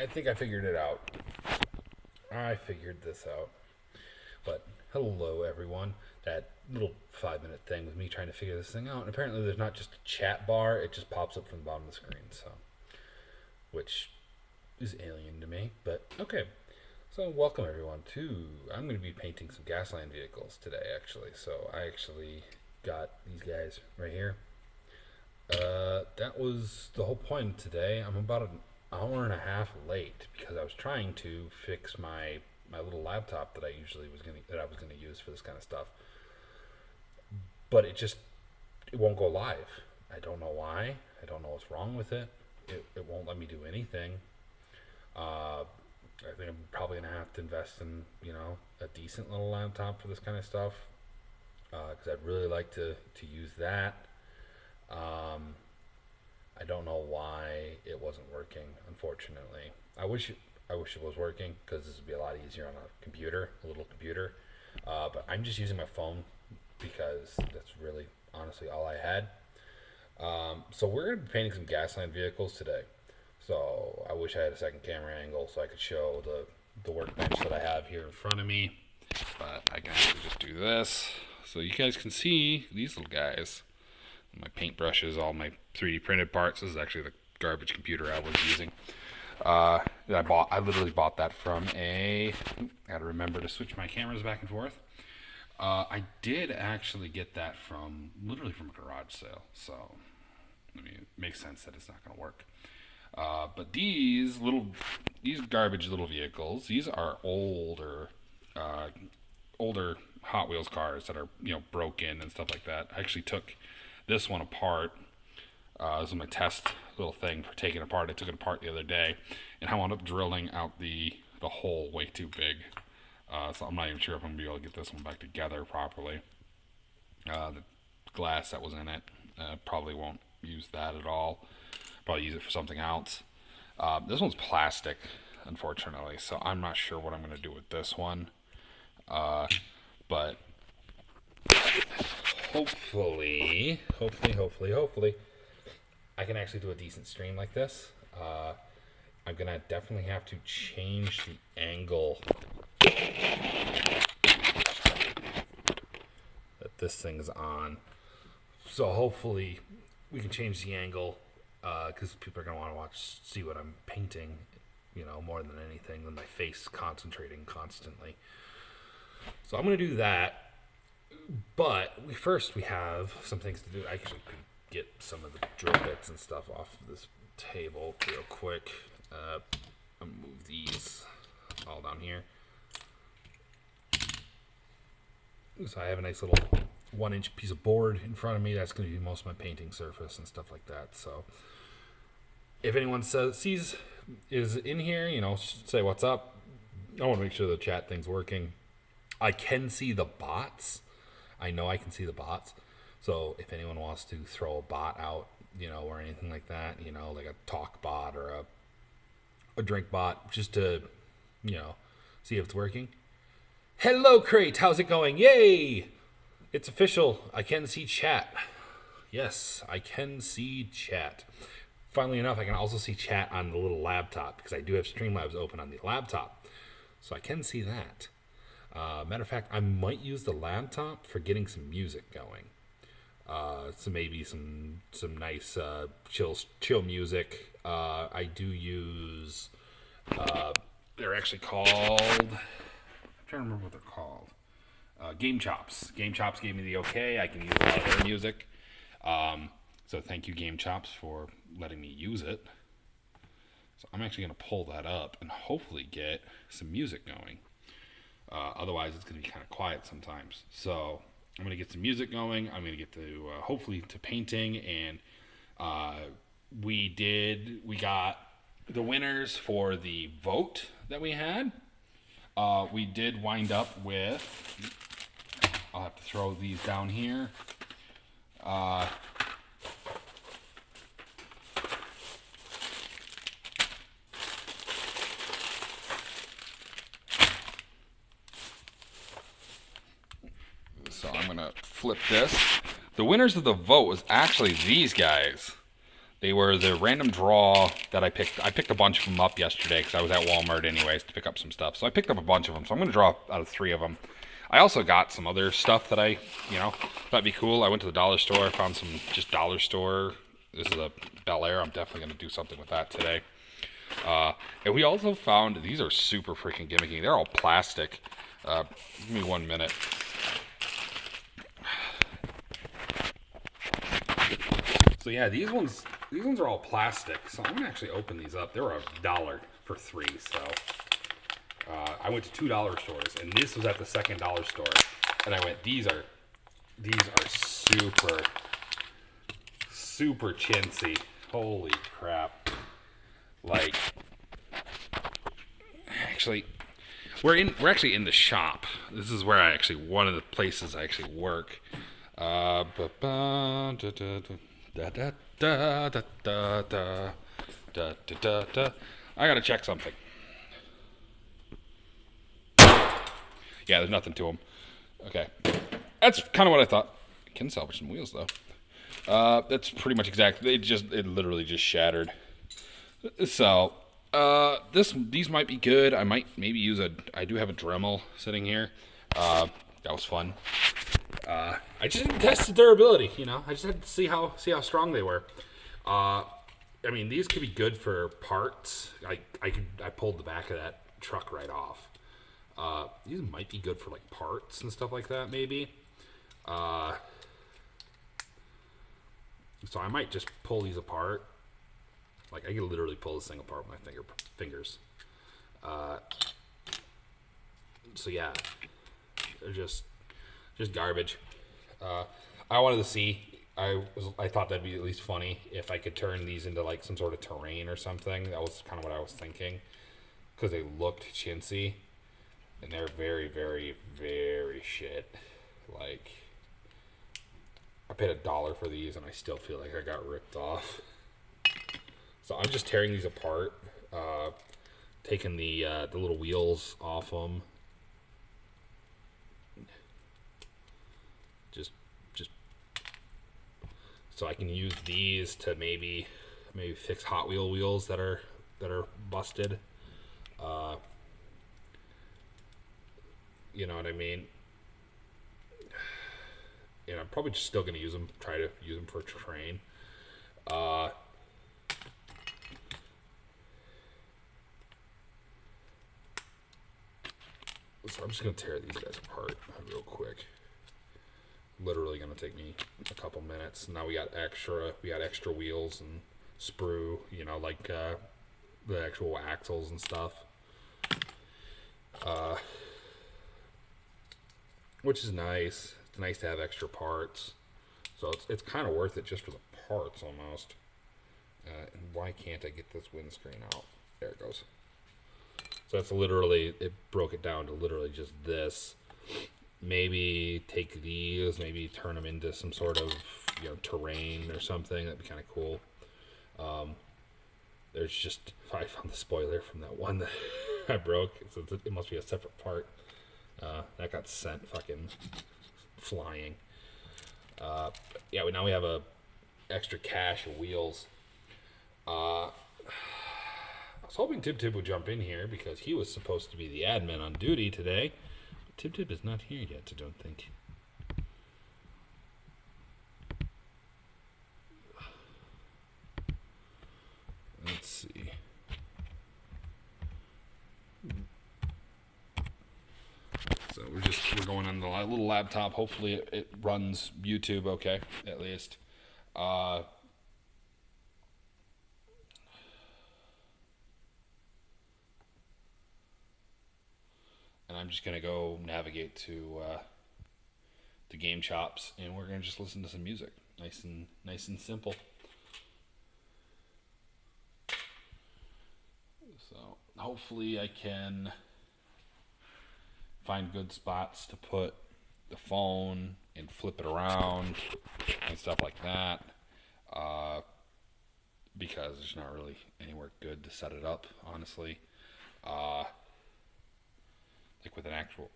I think I figured it out. I figured this out. But hello, everyone. That little 5-minute thing with me trying to figure this thing out. And apparently, there's not just a chat bar; it just pops up from the bottom of the screen. So, which is alien to me. But okay. So welcome everyone to. I'm going to be painting some Gasland vehicles today. Actually, so I actually got these guys right here. That was the whole point of today. I'm about an hour and a half late because I was trying to fix my little laptop that I was gonna use for this kind of stuff, but it won't go live. I don't know why. I don't know what's wrong with it. It won't let me do anything. I think I'm probably gonna have to invest in a decent little laptop for this kind of stuff because I'd really like to use that. I don't know why it wasn't working, unfortunately. I wish it was working because this would be a lot easier on a little computer. But I'm just using my phone because that's really honestly all I had. So we're going to be painting some Gasland vehicles today. So I wish I had a second camera angle so I could show the workbench that I have here in front of me. But I can actually just do this so you guys can see these little guys. My paintbrushes, all my 3D printed parts. This is actually the garbage computer I was using. I literally bought that from I gotta remember to switch my cameras back and forth. I did actually get that literally from a garage sale. So, I mean, it makes sense that it's not gonna work. But these garbage little vehicles, these are older Hot Wheels cars that are, broken and stuff like that. I actually took this one apart. This is my test little thing for taking it apart. I took it apart the other day, and I wound up drilling out the hole way too big. So I'm not even sure if I'm going to be able to get this one back together properly. The glass that was in it, probably won't use that at all. Probably use it for something else. This one's plastic, unfortunately, so I'm not sure what I'm going to do with this one. But hopefully, I can actually do a decent stream like this. I'm gonna definitely have to change the angle that this thing's on. So hopefully we can change the angle because people are gonna want to see what I'm painting, more than anything than my face concentrating constantly. So I'm gonna do that. But we have some things to do. I actually could get some of the drill bits and stuff off of this table real quick. I'm gonna move these all down here. So I have a nice little 1-inch piece of board in front of me. That's going to be most of my painting surface and stuff like that. So if anyone is in here, say what's up. I want to make sure the chat thing's working. I can see the bots. I know I can see the bots. So if anyone wants to throw a bot out, or anything like that, like a talk bot or a drink bot, just to, see if it's working. Hello, Crate. How's it going? Yay! It's official. I can see chat. Yes, I can see chat. Funnily enough, I can also see chat on the little laptop because I do have Streamlabs open on the laptop. So I can see that. Matter of fact, I might use the laptop for getting some music going. So maybe some nice chill music. I do use. They're actually called. I'm trying to remember what they're called. Game Chops. Game Chops gave me the okay. I can use a lot of their music. So thank you, Game Chops, for letting me use it. So I'm actually going to pull that up and hopefully get some music going. Otherwise, it's going to be kind of quiet sometimes. So I'm going to get some music going. I'm going to get to hopefully to painting, and we got the winners for the vote that we had. We did wind up with. I'll have to throw these down here. So I'm going to flip this. The winners of the vote was actually these guys. They were the random draw that I picked. I picked a bunch of them up yesterday because I was at Walmart anyways to pick up some stuff. So I picked up a bunch of them. So I'm going to draw out of 3 of them. I also got some other stuff that I, that'd be cool. I went to the dollar store. I found some just dollar store. This is a Bel Air. I'm definitely going to do something with that today. And we also found, these are super freaking gimmicky. They're all plastic. Give me 1 minute. So yeah, these ones are all plastic. So I'm gonna actually open these up. They were $1 for 3. So I went to $2 stores, and this was at the second dollar store, and I went, these are super chintzy. Holy crap! Like, actually, we're actually in the shop. This is where one of the places I actually work. I gotta check something. Yeah, there's nothing to them. Okay, that's kind of what I thought. I can salvage some wheels though. That's pretty much exactly. It literally just shattered. So these might be good. I might maybe use I do have a Dremel sitting here. That was fun. I just didn't test the durability, I just had to see how strong they were. I mean, these could be good for parts. I pulled the back of that truck right off. These might be good for like parts and stuff like that, maybe. So I might just pull these apart. Like, I could literally pull this thing apart with my fingers. So yeah, they're just garbage. I wanted to see. I thought that'd be at least funny if I could turn these into like some sort of terrain or something. That was kind of what I was thinking, because they looked chintzy, and they're very, very, very shit. Like, I paid $1 for these, and I still feel like I got ripped off. So I'm just tearing these apart, taking the little wheels off them. Just so I can use these to maybe fix Hot Wheel wheels that are busted. You know what I mean? And I'm probably just still going to use them. Try to use them for a train. So I'm just going to tear these guys apart real quick. Literally going to take me a couple minutes. Now we got extra wheels and sprue, like the actual axles and stuff. Which is nice. It's nice to have extra parts. So it's kind of worth it just for the parts almost. And why can't I get this windscreen out? There it goes. So that's literally, it broke it down to literally just this. Maybe take these, maybe turn them into some sort of, terrain or something. That'd be kind of cool. There's just, I found the spoiler from that one that I broke. So it must be a separate part. That got sent fucking flying. Yeah, now we have a extra cache of wheels. I was hoping Tib would jump in here because he was supposed to be the admin on duty today. But Tib is not here yet, I don't think. Let's see. So we're going on the little laptop. Hopefully it runs YouTube okay, at least. And I'm just gonna go navigate to the game shops, and we're gonna just listen to some music, nice and simple. So hopefully I can find good spots to put the phone and flip it around and stuff like that, because there's not really anywhere good to set it up, honestly. Like with an actual,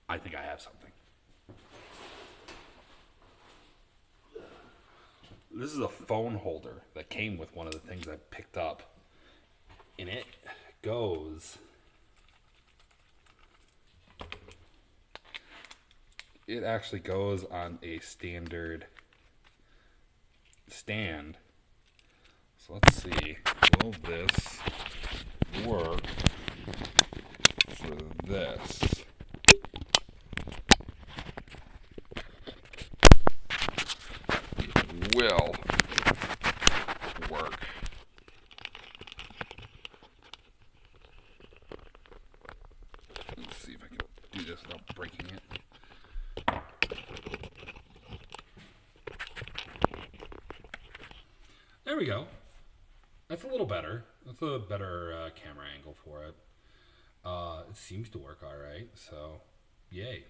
I think I have something. This is a phone holder that came with one of the things I picked up. And it goes... It actually goes on a standard stand. So let's see. Will this work for this? It will work. Let's see if I can do this without breaking it. There we go. That's a little better. That's a better camera angle for it. It seems to work all right, so yay.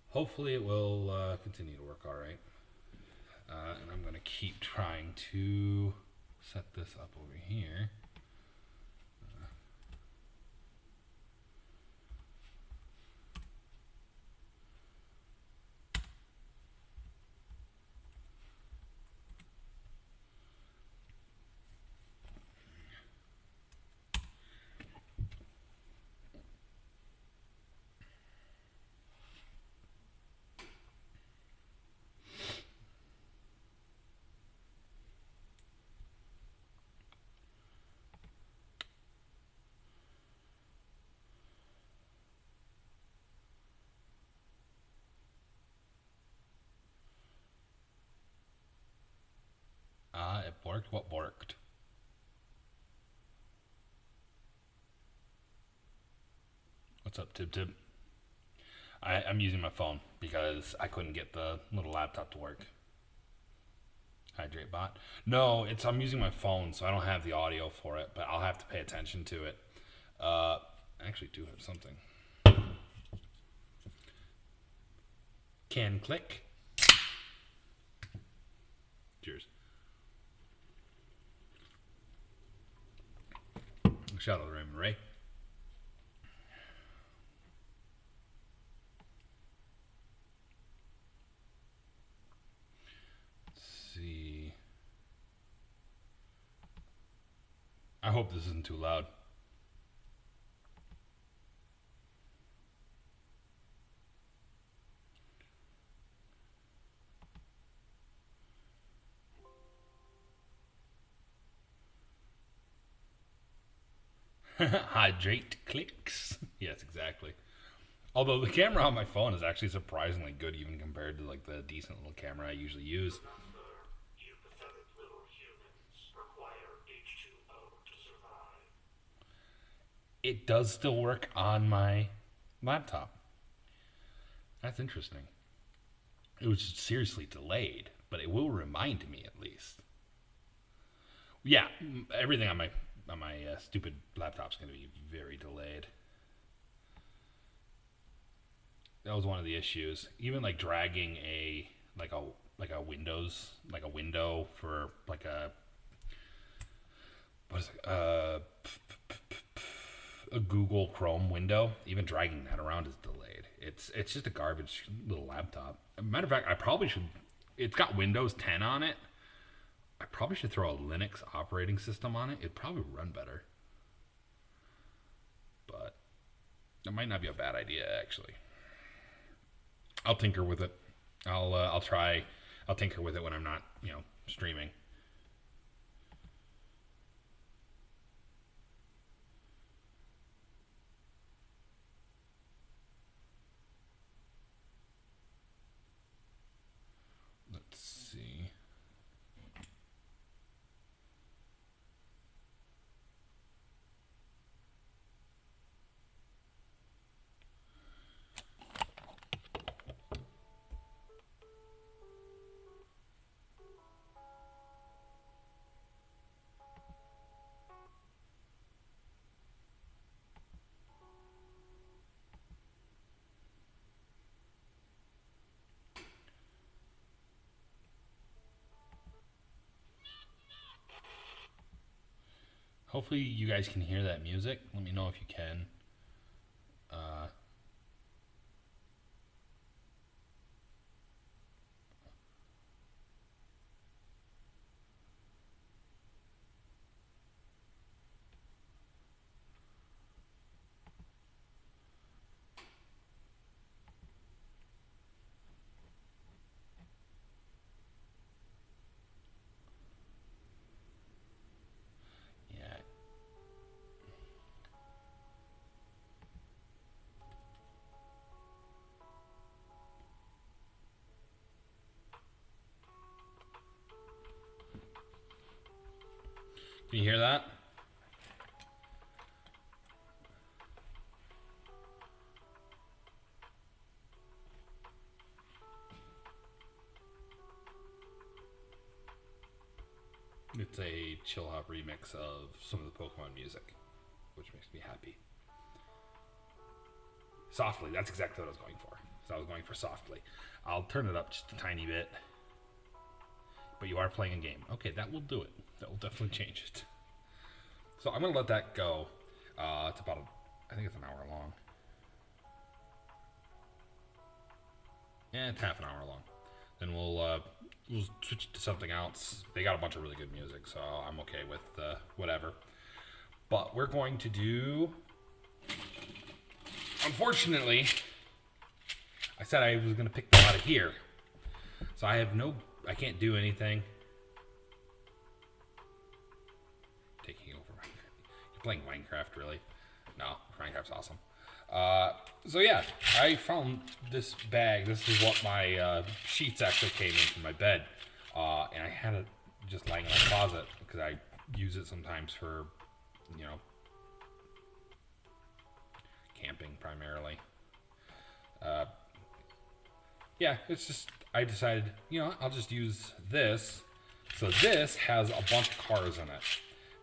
Hopefully it will continue to work all right. And I'm going to keep trying to set this up over here. It worked. What worked? What's up, Tib Tib? I'm using my phone because I couldn't get the little laptop to work. Hydrate bot? No, I'm using my phone, so I don't have the audio for it, but I'll have to pay attention to it. I actually do have something. Can click. Cheers. Shout out to Raymond Ray. Let's see. I hope this isn't too loud. Hydrate clicks. Yes, exactly. Although the camera on my phone is actually surprisingly good, even compared to like the decent little camera I usually use. You pathetic little humans require H2O to survive. It does still work on my laptop. That's interesting. It was seriously delayed, but it will remind me at least. Yeah, everything on my stupid laptop's going to be very delayed. That was one of the issues. Even like dragging a Windows, like a window for like a a Google Chrome window. Even dragging that around is delayed. It's just a garbage little laptop. Matter of fact, I probably should. It's got Windows 10 on it. I probably should throw a Linux operating system on it. It'd probably run better. But that might not be a bad idea, actually. I'll tinker with it. I'll try. I'll tinker with it when I'm not, streaming. Let's see. Hopefully you guys can hear that music. Let me know if you can. Can you hear that? It's a chill hop remix of some of the Pokemon music, which makes me happy. Softly, that's exactly what I was going for. So I was going for softly. I'll turn it up just a tiny bit. But you are playing a game. Okay, that will do it. That will definitely change it. So I'm going to let that go. It's about, I think it's an hour long. Yeah, it's half an hour long. Then we'll switch to something else. They got a bunch of really good music, so I'm okay with whatever. But we're going to do... Unfortunately, I said I was going to pick them out of here. So I have no... I can't do anything. Taking over Minecraft. You're playing Minecraft, really? No, Minecraft's awesome. So yeah, I found this bag. This is what my sheets actually came in from my bed. And I had it just lying in my closet because I use it sometimes for, you know, camping primarily. Yeah, it's just, I decided, you know, I'll just use this. So this has a bunch of cars in it.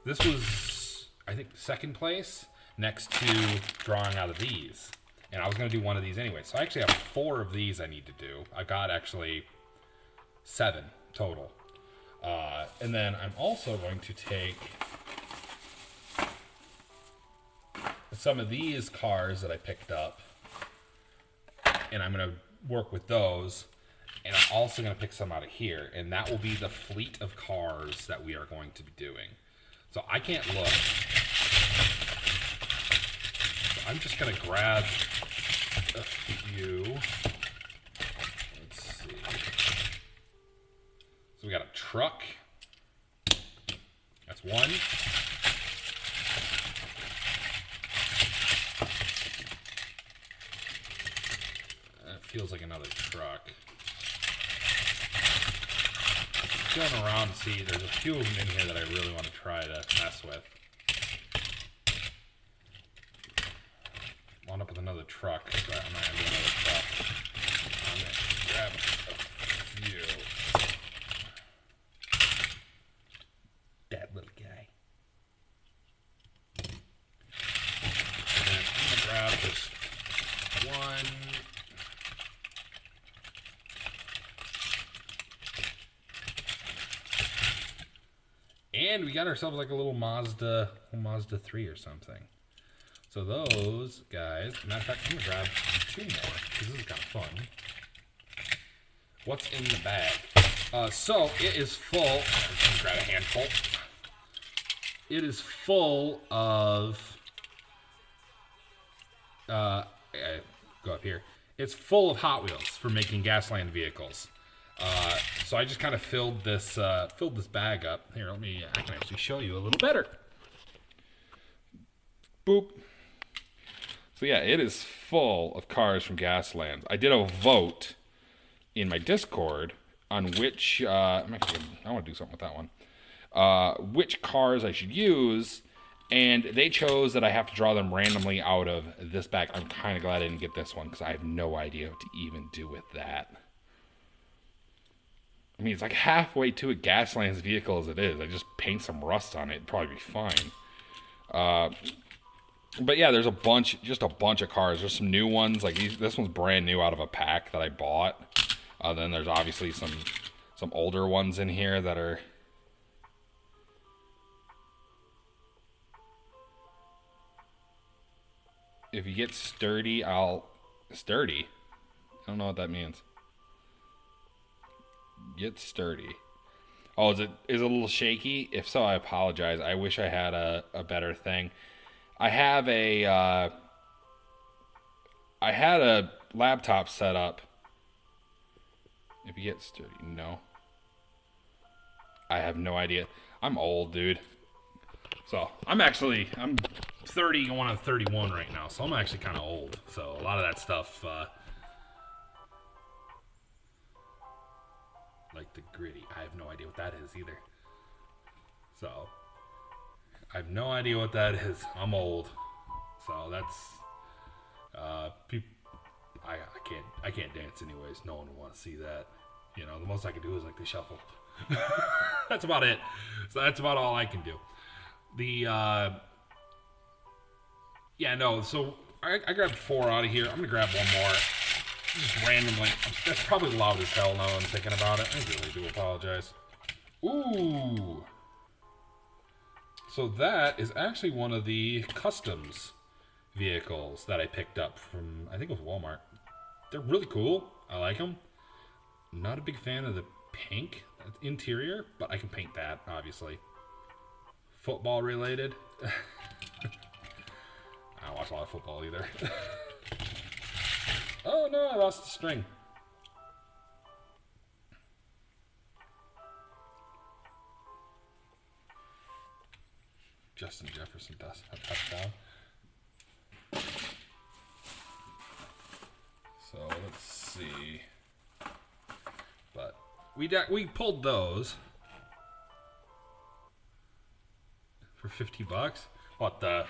This was, I think, second place next to drawing out of these. And I was going to do one of these anyway. So I actually have 4 of these I need to do. I got actually 7 total. And then I'm also going to take some of these cars that I picked up, and I'm going to work with those, and I'm also going to pick some out of here, and that will be the fleet of cars that we are going to be doing. So I can't look. So I'm just going to grab a few. Let's see. So we got a truck. That's one. Feels like another truck. Going around to see, there's a few of them in here that I really want to try to mess with. Wound up with another truck, but I'm not going to do another truck. I'm going to grab a few. That little guy. And then I'm going to grab just one. And we got ourselves like a little Mazda 3 or something. So those guys, matter of fact, I'm gonna grab 2 more because this is kind of fun. What's in the bag? So it is full. I'm gonna grab a handful. It is full of. Go up here. It's full of Hot Wheels for making Gasland vehicles. So I just kind of filled this bag up. Here, I can actually show you a little better. Boop. So yeah, it is full of cars from Gaslands. I did a vote in my Discord on which, I want to do something with that one. Which cars I should use, and they chose that I have to draw them randomly out of this bag. I'm kind of glad I didn't get this one because I have no idea what to even do with that. I mean, it's like halfway to a Gaslands vehicle as it is. I just paint some rust on it. It'd probably be fine. But yeah, there's just a bunch of cars. There's some new ones. Like this one's brand new out of a pack that I bought. Then there's obviously some older ones in here that are... If you get sturdy, Sturdy? I don't know what that means. Get sturdy. Oh, is it a little shaky? If so, I apologize. I wish I had a better thing. I have I had a laptop set up. If you get sturdy, no. I have no idea. I'm old, dude. So I'm 30 going on 31 right now, so I'm actually kind of old. So a lot of that stuff, like the gritty, I have no idea what that is either. So I have no idea what that is. I'm old, so that's I can't dance anyways. No one will want to see that. You know, the most I can do is like the shuffle. That's about it. So that's about all I can do. The yeah, no. So I grabbed 4 out of here. I'm gonna grab one more, just randomly. That's probably loud as hell now that I'm thinking about it. I really do apologize. Ooh. So that is actually one of the customs vehicles that I picked up from, I think it was Walmart. They're really cool. I like them. Not a big fan of the pink interior, but I can paint that, obviously. Football related. I don't watch a lot of football either. Oh no, I lost the string. Justin Jefferson does a touchdown. So let's see. But we pulled those for $50. What the?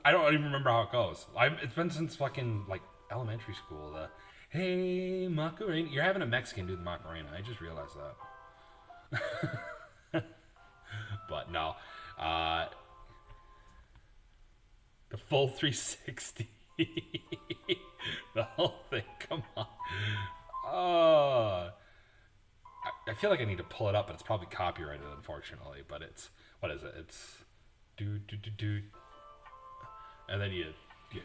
I don't even remember how it goes. It's been since fucking like elementary school. The hey Macarena, you're having a Mexican do the Macarena. I just realized that. But no, the full 360, the whole thing. Come on. I feel like I need to pull it up, but it's probably copyrighted, unfortunately. But it's, what is it? It's do, and then you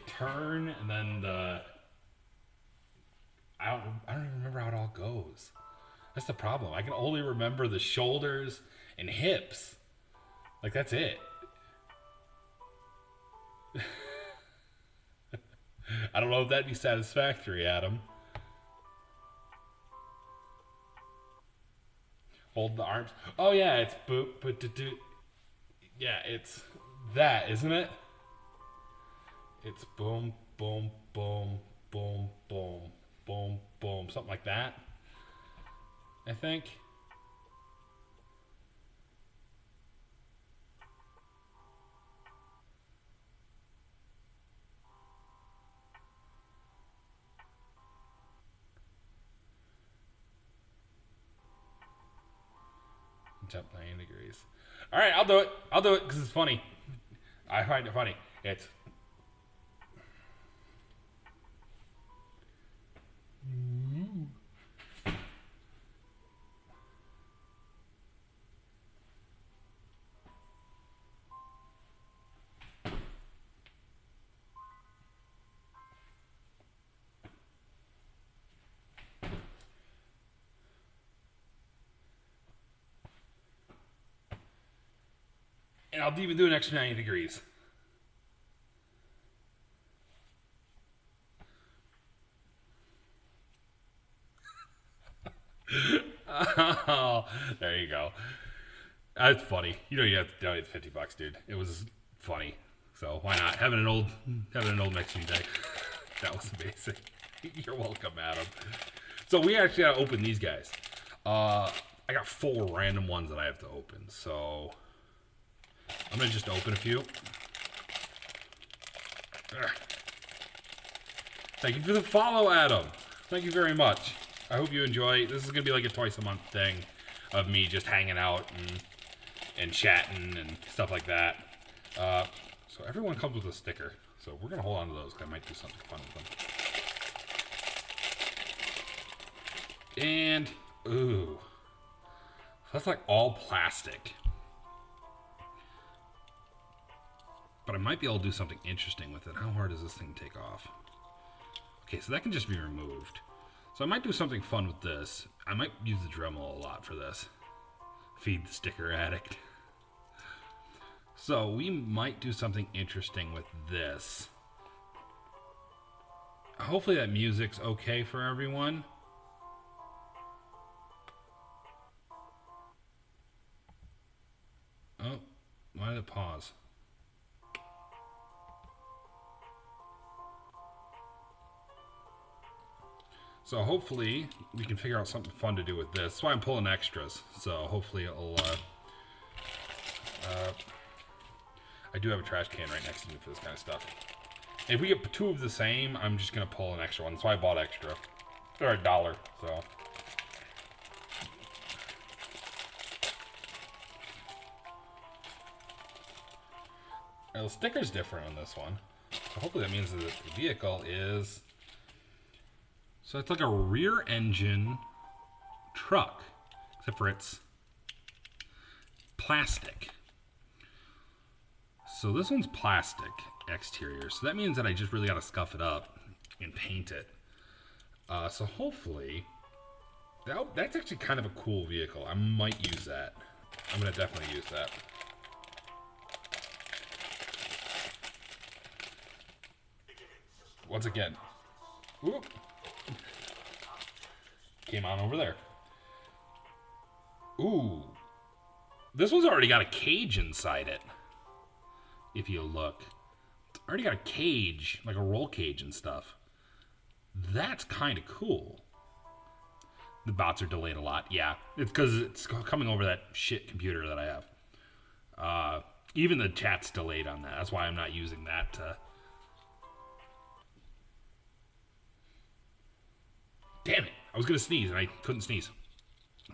turn, and then I don't even remember how it all goes. That's the problem. I can only remember the shoulders and hips. Like, that's it. I don't know if that'd be satisfactory, Adam. Hold the arms. Oh yeah, it's boop, but do. Yeah, it's that, isn't it? It's boom, boom, boom, boom, boom, boom, boom, something like that. I think. Jump 90 degrees. All right, I'll do it. I'll do it because it's funny. I find it funny. It's. And I'll even do an extra 90 degrees. Oh, there you go. That's funny. You know you have to tell you $50, dude. It was funny. So why not? Having an old Mexican day. That was amazing. You're welcome, Adam. So we actually gotta open these guys. I got 4 random ones that I have to open. So I'm gonna just open a few. Ugh. Thank you for the follow, Adam. Thank you very much. I hope you enjoy. This is gonna be like a twice a month thing of me just hanging out and chatting and stuff like that. So everyone comes with a sticker. So we're gonna hold on to those because I might do something fun with them. And ooh, that's like all plastic. But I might be able to do something interesting with it. How hard does this thing take off? Okay, so that can just be removed. So I might do something fun with this. I might use the Dremel a lot for this. Feed the sticker addict. So we might do something interesting with this. Hopefully that music's okay for everyone. Oh, why did it pause? So hopefully we can figure out something fun to do with this. That's why I'm pulling extras. So hopefully it'll I do have a trash can right next to me for this kind of stuff. If we get 2 of the same, I'm just going to pull an extra one. That's why I bought extra. Or $1, so. The sticker's different on this one. So hopefully that means that the vehicle is... So it's like a rear engine truck. Except for it's plastic. So this one's plastic exterior. So that means that I just really got to scuff it up and paint it. So hopefully... That's actually kind of a cool vehicle. I might use that. I'm going to definitely use that. Once again. Whoop. Came on over there. Ooh. This one's already got a cage inside it. If you look. It's already got a cage, like a roll cage and stuff. That's kind of cool. The bots are delayed a lot. Yeah. It's because it's coming over that shit computer that I have. Even the chat's delayed on that. That's why I'm not using that to... Damn it. I was going to sneeze and I couldn't sneeze.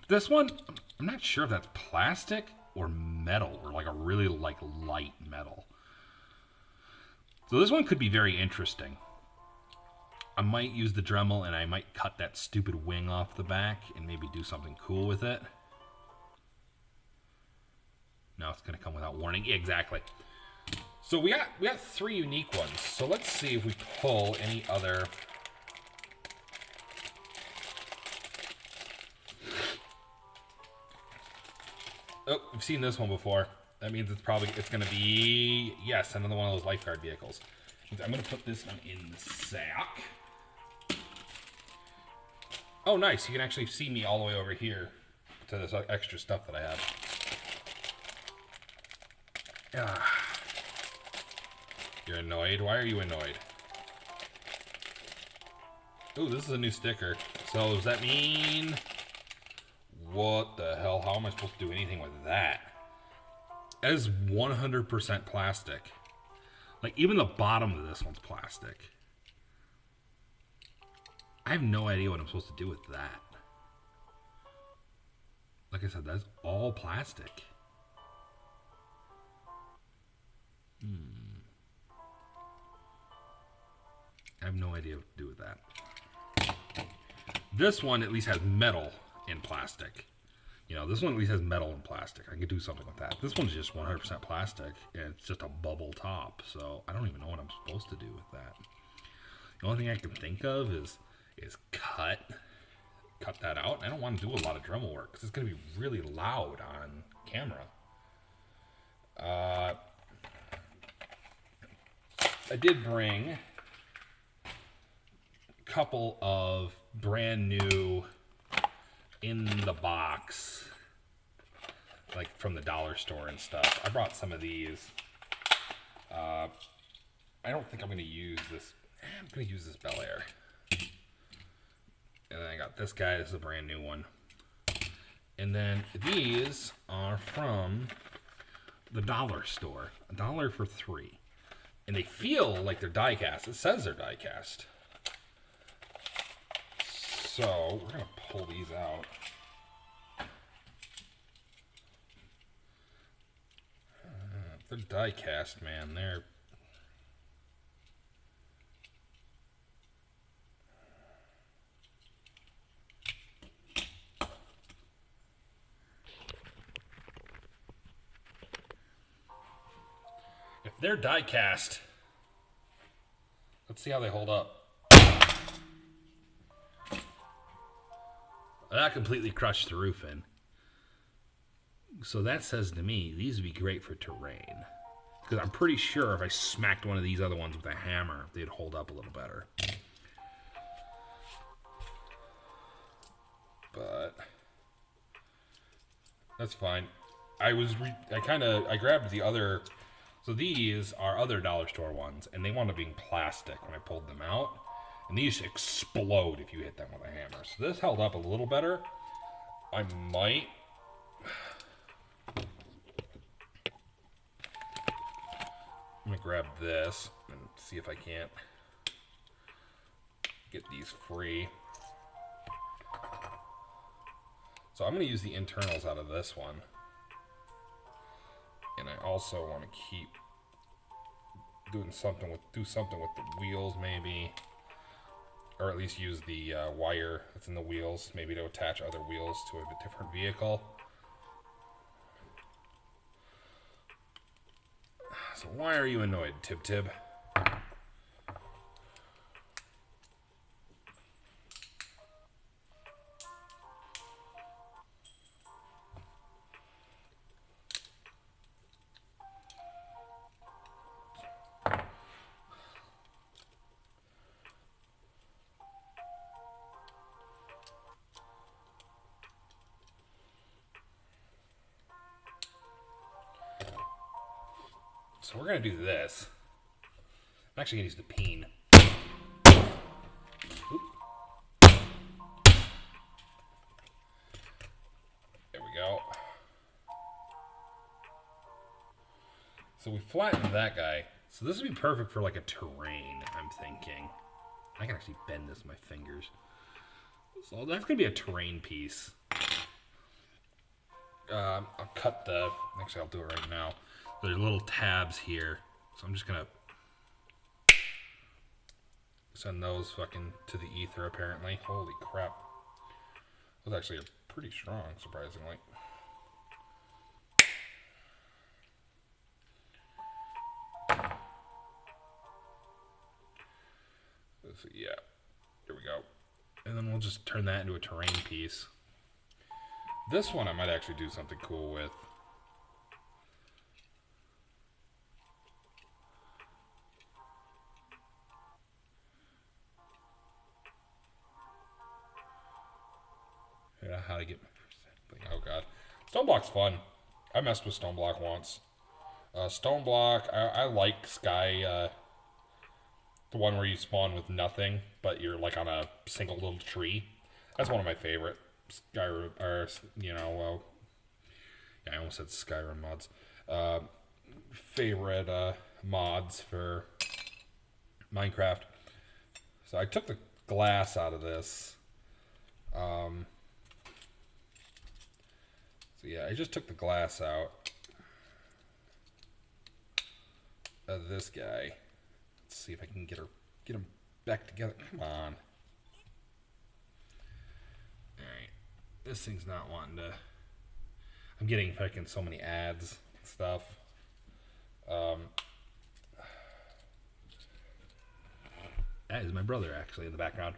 This one, I'm not sure if that's plastic or metal or like a really like light metal. So this one could be very interesting. I might use the Dremel and I might cut that stupid wing off the back and maybe do something cool with it. No, it's going to come without warning. Yeah, exactly. So we got 3 unique ones. So let's see if we pull any other... Oh, we've seen this one before. That means it's going to be, yes, another one of those lifeguard vehicles. I'm going to put this one in the sack. Oh, nice. You can actually see me all the way over here to this extra stuff that I have. You're annoyed? Why are you annoyed? Oh, this is a new sticker. So does that mean... What the hell? How am I supposed to do anything with that? That is 100% plastic. Like, even the bottom of this one's plastic. I have no idea what I'm supposed to do with that. Like I said, that's all plastic. I have no idea what to do with that. This one at least has metal in plastic. You know, this one at least has metal and plastic. I can do something with that. This one's just 100% plastic, and it's just a bubble top. So I don't even know what I'm supposed to do with that. The only thing I can think of is cut that out. I don't want to do a lot of Dremel work because it's going to be really loud on camera. I did bring a couple of brand new in the box, like from the dollar store and stuff. I brought some of these. I don't think I'm going to use this. I'm going to use this Bel Air. And then I got this guy. This is a brand new one. And then these are from the dollar store. $1 for 3. And they feel like they're die cast. It says they're die cast. So we're going to pull these out. They're die cast, man. They're... If they're die cast, let's see how they hold up. That completely crushed the roof in. So that says to me, these would be great for terrain. Because I'm pretty sure if I smacked one of these other ones with a hammer, they'd hold up a little better. But that's fine. I grabbed the other. So these are other dollar store ones, and they wound up being plastic when I pulled them out. And these explode if you hit them with a hammer. So this held up a little better. I might grab this and see if I can't get these free. So I'm going to use the internals out of this one. And I also want to keep do something with the wheels maybe. Or at least use the wire that's in the wheels, maybe to attach other wheels to a different vehicle. So why are you annoyed, Tib Tib? So we're going to do this. I'm actually going to use the peen. Oop. There we go. So we flattened that guy. So this would be perfect for like a terrain, I'm thinking. I can actually bend this with my fingers. So that's going to be a terrain piece. I'll cut the... Actually, I'll do it right now. There's little tabs here. So I'm just going to send those fucking to the ether, apparently. Holy crap. That was actually pretty strong, surprisingly. So yeah, here we go. And then we'll just turn that into a terrain piece. This one I might actually do something cool with. How to get my first thing. Oh god. Stone Block's fun. I messed with Stone Block once. Stone Block, I like Sky, the one where you spawn with nothing, but you're like on a single little tree. That's one of my favorite Skyrim, or, you know, yeah, I almost said Skyrim mods. Favorite mods for Minecraft. So I took the glass out of this. So yeah, I just took the glass out of this guy. Let's see if I can get him back together. Come on. Alright. This thing's not wanting to... I'm getting fucking so many ads and stuff. That is my brother, actually, in the background.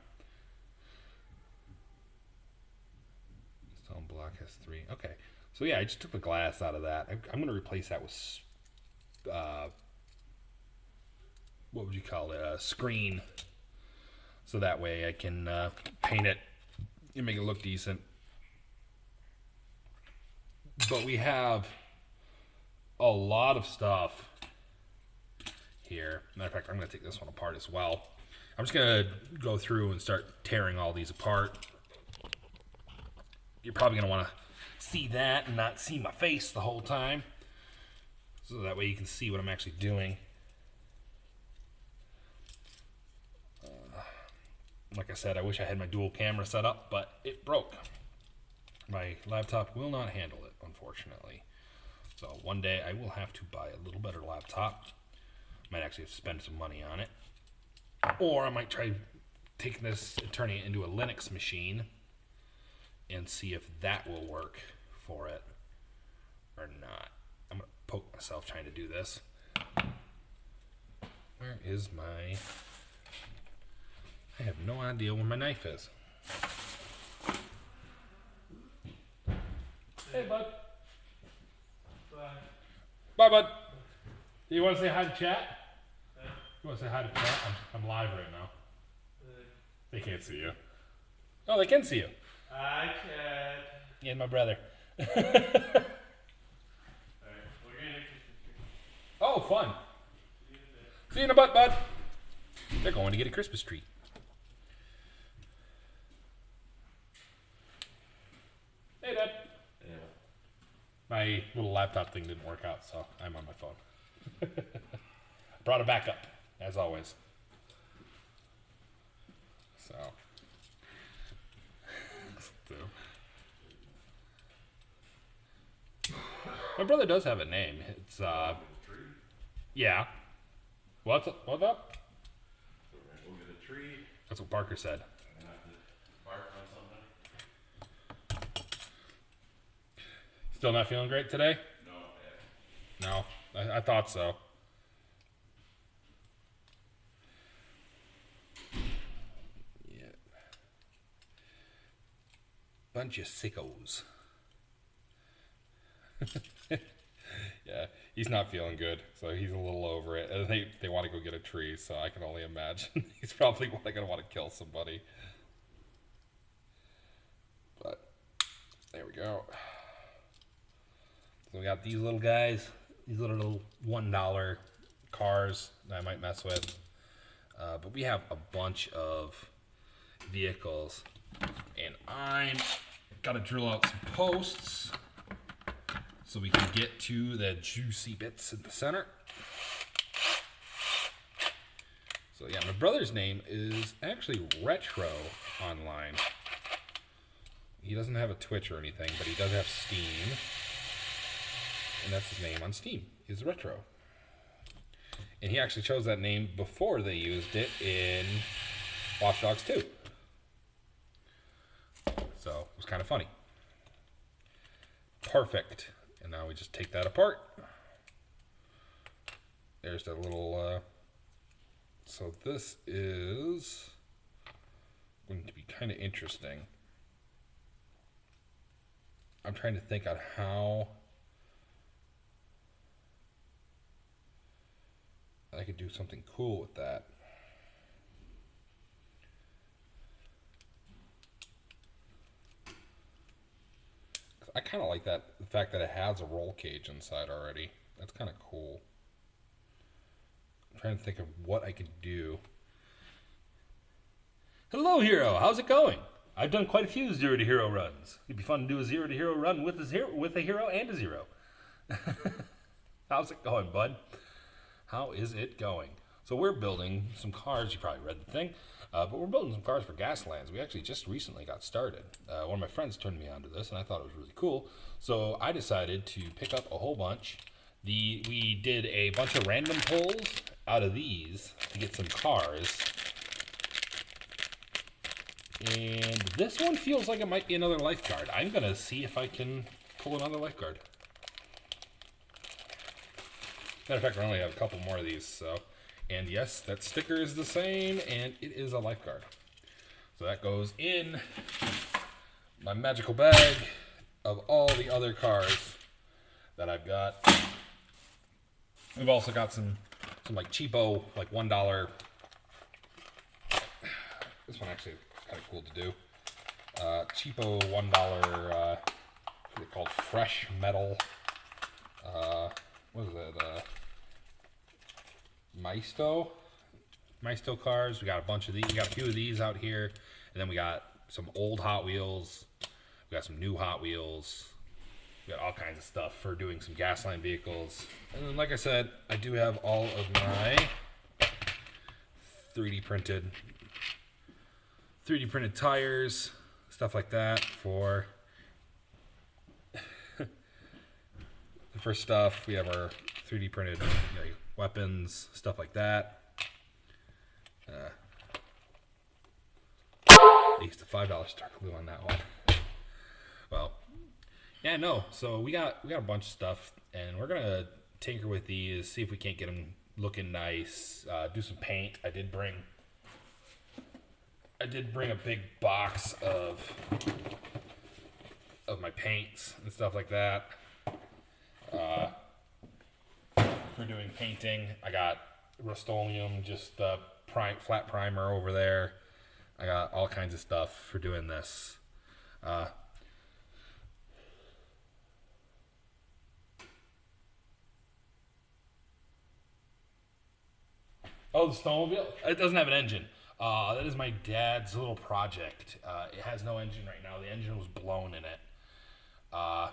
Stone Block has 3. Okay. So yeah, I just took the glass out of that. I'm going to replace that with... what would you call it? A screen. So that way I can paint it and make it look decent. But we have a lot of stuff here. Matter of fact, I'm going to take this one apart as well. I'm just going to go through and start tearing all these apart. You're probably going to want to see that and not see my face the whole time. So that way you can see what I'm actually doing. Like I said, I wish I had my dual camera set up, but it broke. My laptop will not handle it, unfortunately. So one day I will have to buy a little better laptop. Might actually have to spend some money on it. Or I might try taking this and turning it into a Linux machine and see if that will work for it or not. I'm going to poke myself trying to do this. Where is my... I have no idea where my knife is. Hey, bud. Bye. Bye, bud. Do you want to say hi to chat? You want to say hi to chat? I'm live right now. They can't see you. Oh, they can see you. I can. Yeah, and my brother. Alright, we're gonna make this. Oh, fun. See you in a butt, bud. They're going to get a Christmas tree. Hey, Dad. Yeah. My little laptop thing didn't work out, so I'm on my phone. brought a backup, as always. So. My brother does have a name. It's, yeah. What's up? We'll get a tree That's what Parker said. and have to bark on something. Still not feeling great today? No, No, I thought so. Yeah. Bunch of sickos. Yeah, he's not feeling good, so he's a little over it. And they want to go get a tree, so I can only imagine he's probably going to want to kill somebody. But there we go. So we got these little guys, these little $1 cars that I might mess with. But we have a bunch of vehicles, and I'm got to drill out some posts so we can get to the juicy bits in the center. So yeah, my brother's name is actually Retro online. He doesn't have a Twitch or anything, but he does have Steam. And that's his name on Steam, is Retro. And he actually chose that name before they used it in Watch Dogs 2. So it was kind of funny. Perfect. And now we just take that apart. There's that little, so this is going to be kind of interesting. I'm trying to think on how I could do something cool with that. I kind of like that, the fact that it has a roll cage inside already. That's kind of cool. I'm trying to think of what I could do. Hello, Hero. How's it going? I've done quite a few 0 to hero runs. It'd be fun to do a 0 to hero run with a hero and a 0. How's it going, bud? How is it going? So we're building some cars. You probably read the thing. But we're building some cars for Gaslands. We actually just recently got started. One of my friends turned me onto this, and I thought it was really cool. So I decided to pick up a whole bunch. We did a bunch of random pulls out of these to get some cars. And this one feels like it might be another lifeguard. I'm going to see if I can pull another lifeguard. Matter of fact, I only have a couple more of these, so... And yes, that sticker is the same, and it is a lifeguard. So that goes in my magical bag of all the other cars that I've got. We've also got some like cheapo, like $1. This one actually is kind of cool to do. Cheapo $1, what are they called? Fresh metal. What is it? Maisto cars. We got a bunch of these. We got a few of these out here, and then we got some old Hot Wheels. We got some new Hot Wheels. We got all kinds of stuff for doing some Gasland vehicles. And then, like I said, I do have all of my 3D printed tires, stuff like that for the first stuff. We have our 3D printed weapons, stuff like that. At least a $5 Stark glue on that one. Well, yeah, no. So we got a bunch of stuff, and we're gonna tinker with these, see if we can't get them looking nice. Do some paint. I did bring a big box of my paints and stuff like that. For doing painting, I got Rust-Oleum, just flat primer over there. I got all kinds of stuff for doing this. Oh, the snowmobile? It doesn't have an engine. That is my dad's little project. It has no engine right now. The engine was blown in it. Gotta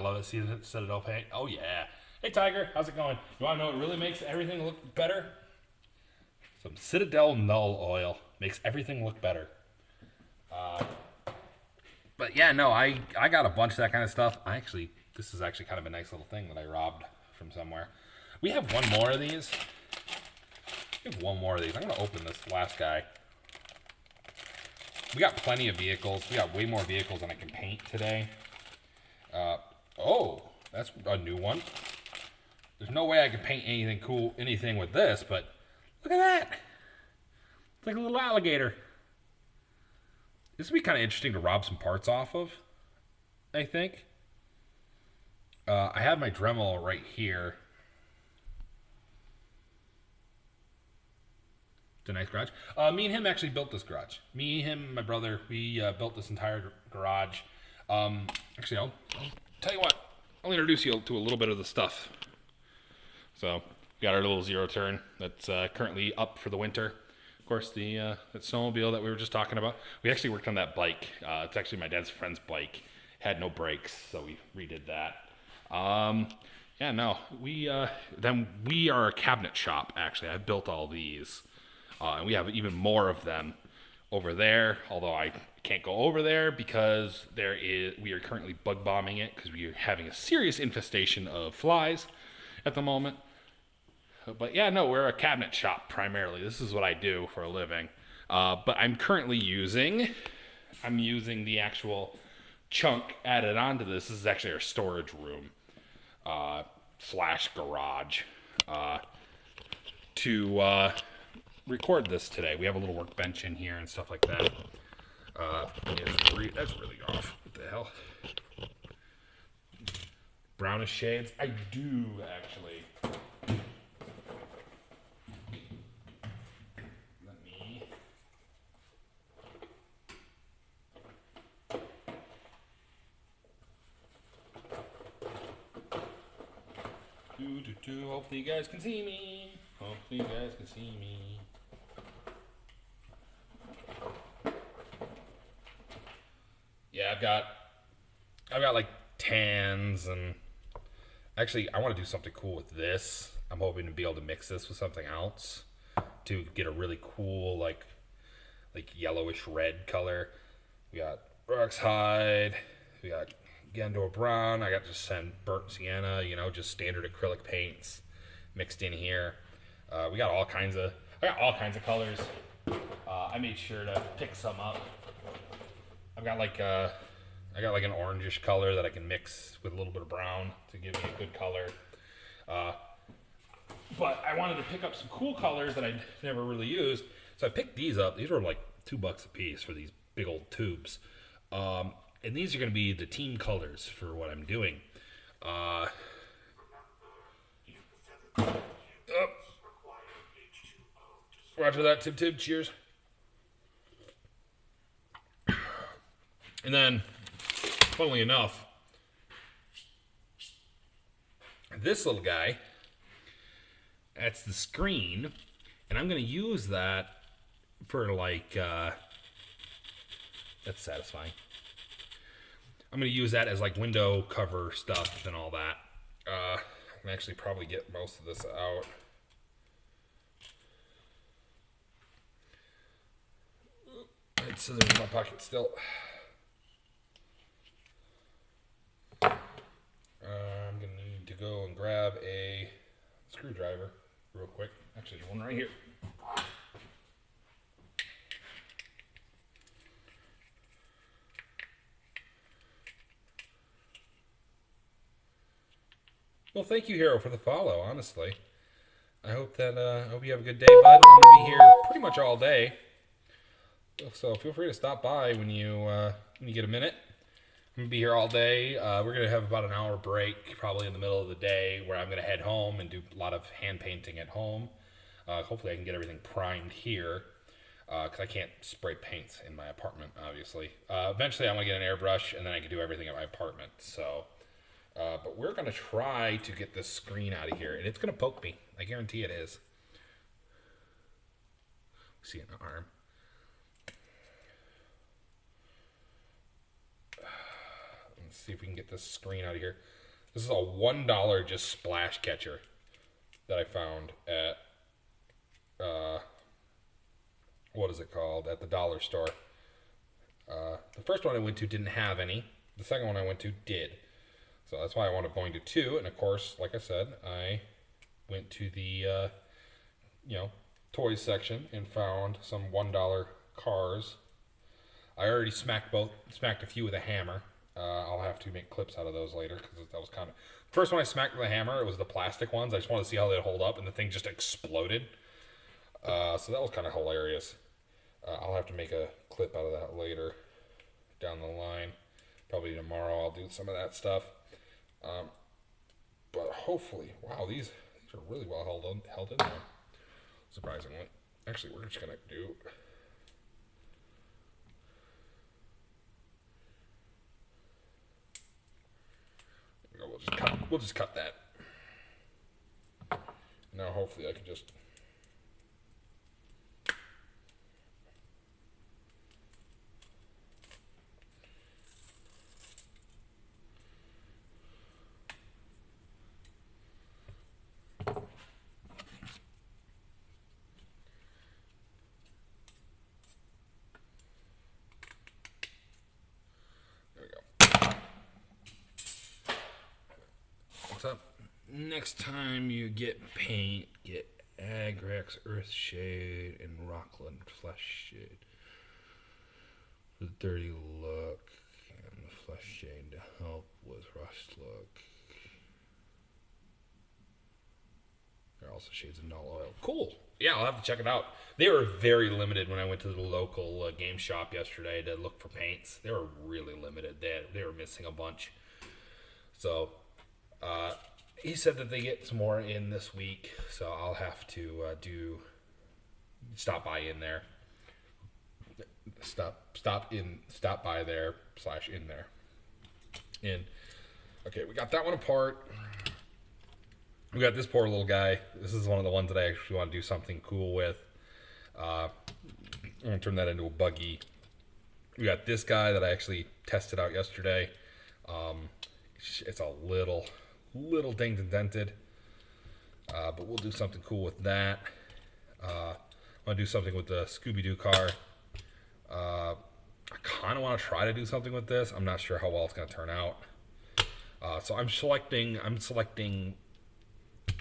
love it. See the Citadel paint? Oh, yeah. Hey, Tiger, how's it going? You want to know what really makes everything look better? Some Citadel Null oil makes everything look better. But yeah, no, I got a bunch of that kind of stuff. This is actually kind of a nice little thing that I robbed from somewhere. We have one more of these. We have one more of these. I'm going to open this last guy. We got plenty of vehicles. We got way more vehicles than I can paint today. Oh, that's a new one. There's no way I could paint anything with this, but look at that. It's like a little alligator. This would be kind of interesting to rob some parts off of, I think. I have my Dremel right here. It's a nice garage. Me and him actually built this garage. Me, him, my brother, we built this entire garage. Actually, I'll tell you what. I'll introduce you to a little bit of the stuff. So, we got our little zero turn that's currently up for the winter. Of course, that snowmobile that we were just talking about. We actually worked on that bike. It's actually my dad's friend's bike. Had no brakes, so we redid that. Yeah, no, we are a cabinet shop. Actually, I built all these, and we have even more of them over there. Although I can't go over there because we are currently bug bombing it because we are having a serious infestation of flies at the moment. But yeah, no, we're a cabinet shop primarily. This is what I do for a living. But I'm currently using the actual chunk added onto this. This is actually our storage room / garage to record this today. We have a little workbench in here and stuff like that. That's really off. What the hell? Brownish shades. I do actually. Hopefully you guys can see me. Hopefully you guys can see me. Yeah, I've got like tans, and actually I want to do something cool with this. I'm hoping to be able to mix this with something else to get a really cool like yellowish red color. We got Rox hide. We got Gendor brown. I got just some burnt sienna, just standard acrylic paints mixed in here. I got all kinds of colors. I made sure to pick some up. I got like an orangish color that I can mix with a little bit of brown to give me a good color. But I wanted to pick up some cool colors that I'd never really used, so I picked these up. These were like $2 a piece for these big old tubes. And these are going to be the team colors for what I'm doing. Roger that, Tib. Cheers. And then, funnily enough, this little guy, that's the screen. And I'm going to use that for like, that's satisfying. I'm going to use that as like window cover stuff and all that. I can actually probably get most of this out. It's in my pocket still. I'm going to need to go and grab a screwdriver real quick. Actually, there's one right here. Well, thank you, Hero, for the follow, honestly. I hope you have a good day, bud. I'm going to be here pretty much all day. So feel free to stop by when you get a minute. I'm going to be here all day. We're going to have about an hour break, probably in the middle of the day, where I'm going to head home and do a lot of hand painting at home. Hopefully I can get everything primed here, because I can't spray paints in my apartment, obviously. Eventually I'm going to get an airbrush, and then I can do everything at my apartment, so... but we're going to try to get this screen out of here, and it's going to poke me. I guarantee it is. See an arm. Let's see if we can get this screen out of here. This is a $1 just splash catcher that I found at, what is it called? At the dollar store. The first one I went to didn't have any. The second one I went to did. So that's why I wound up going to two. And of course, like I said, I went to the, toys section and found some $1 cars. I already smacked a few with a hammer. I'll have to make clips out of those later because that was kind of... First one I smacked with a hammer, it was the plastic ones. I just wanted to see how they'd hold up, and the thing just exploded. So that was kind of hilarious. I'll have to make a clip out of that later down the line. Probably tomorrow I'll do some of that stuff. But hopefully, wow, these are really well held in there. Surprisingly. Actually, we're just going to do... We'll just cut that. Now hopefully I can just... Up. Next time you get paint, get Agrex, Earthshade, and Rockland Fleshshade. The dirty look and the Fleshshade to help with rust look. There are also shades of null oil. Cool. Yeah, I'll have to check it out. They were very limited when I went to the local game shop yesterday to look for paints. They were really limited. They were missing a bunch. So... he said that they get some more in this week, so I'll have to stop by in there. Stop by there / in there. And okay, we got that one apart. We got this poor little guy. This is one of the ones that I actually want to do something cool with. I'm gonna turn that into a buggy. We got this guy that I actually tested out yesterday. It's a little dinged and dented, but we'll do something cool with that. I want to do something with the Scooby-Doo car. I kind of want to try to do something with this. I'm not sure how well it's going to turn out. So I'm selecting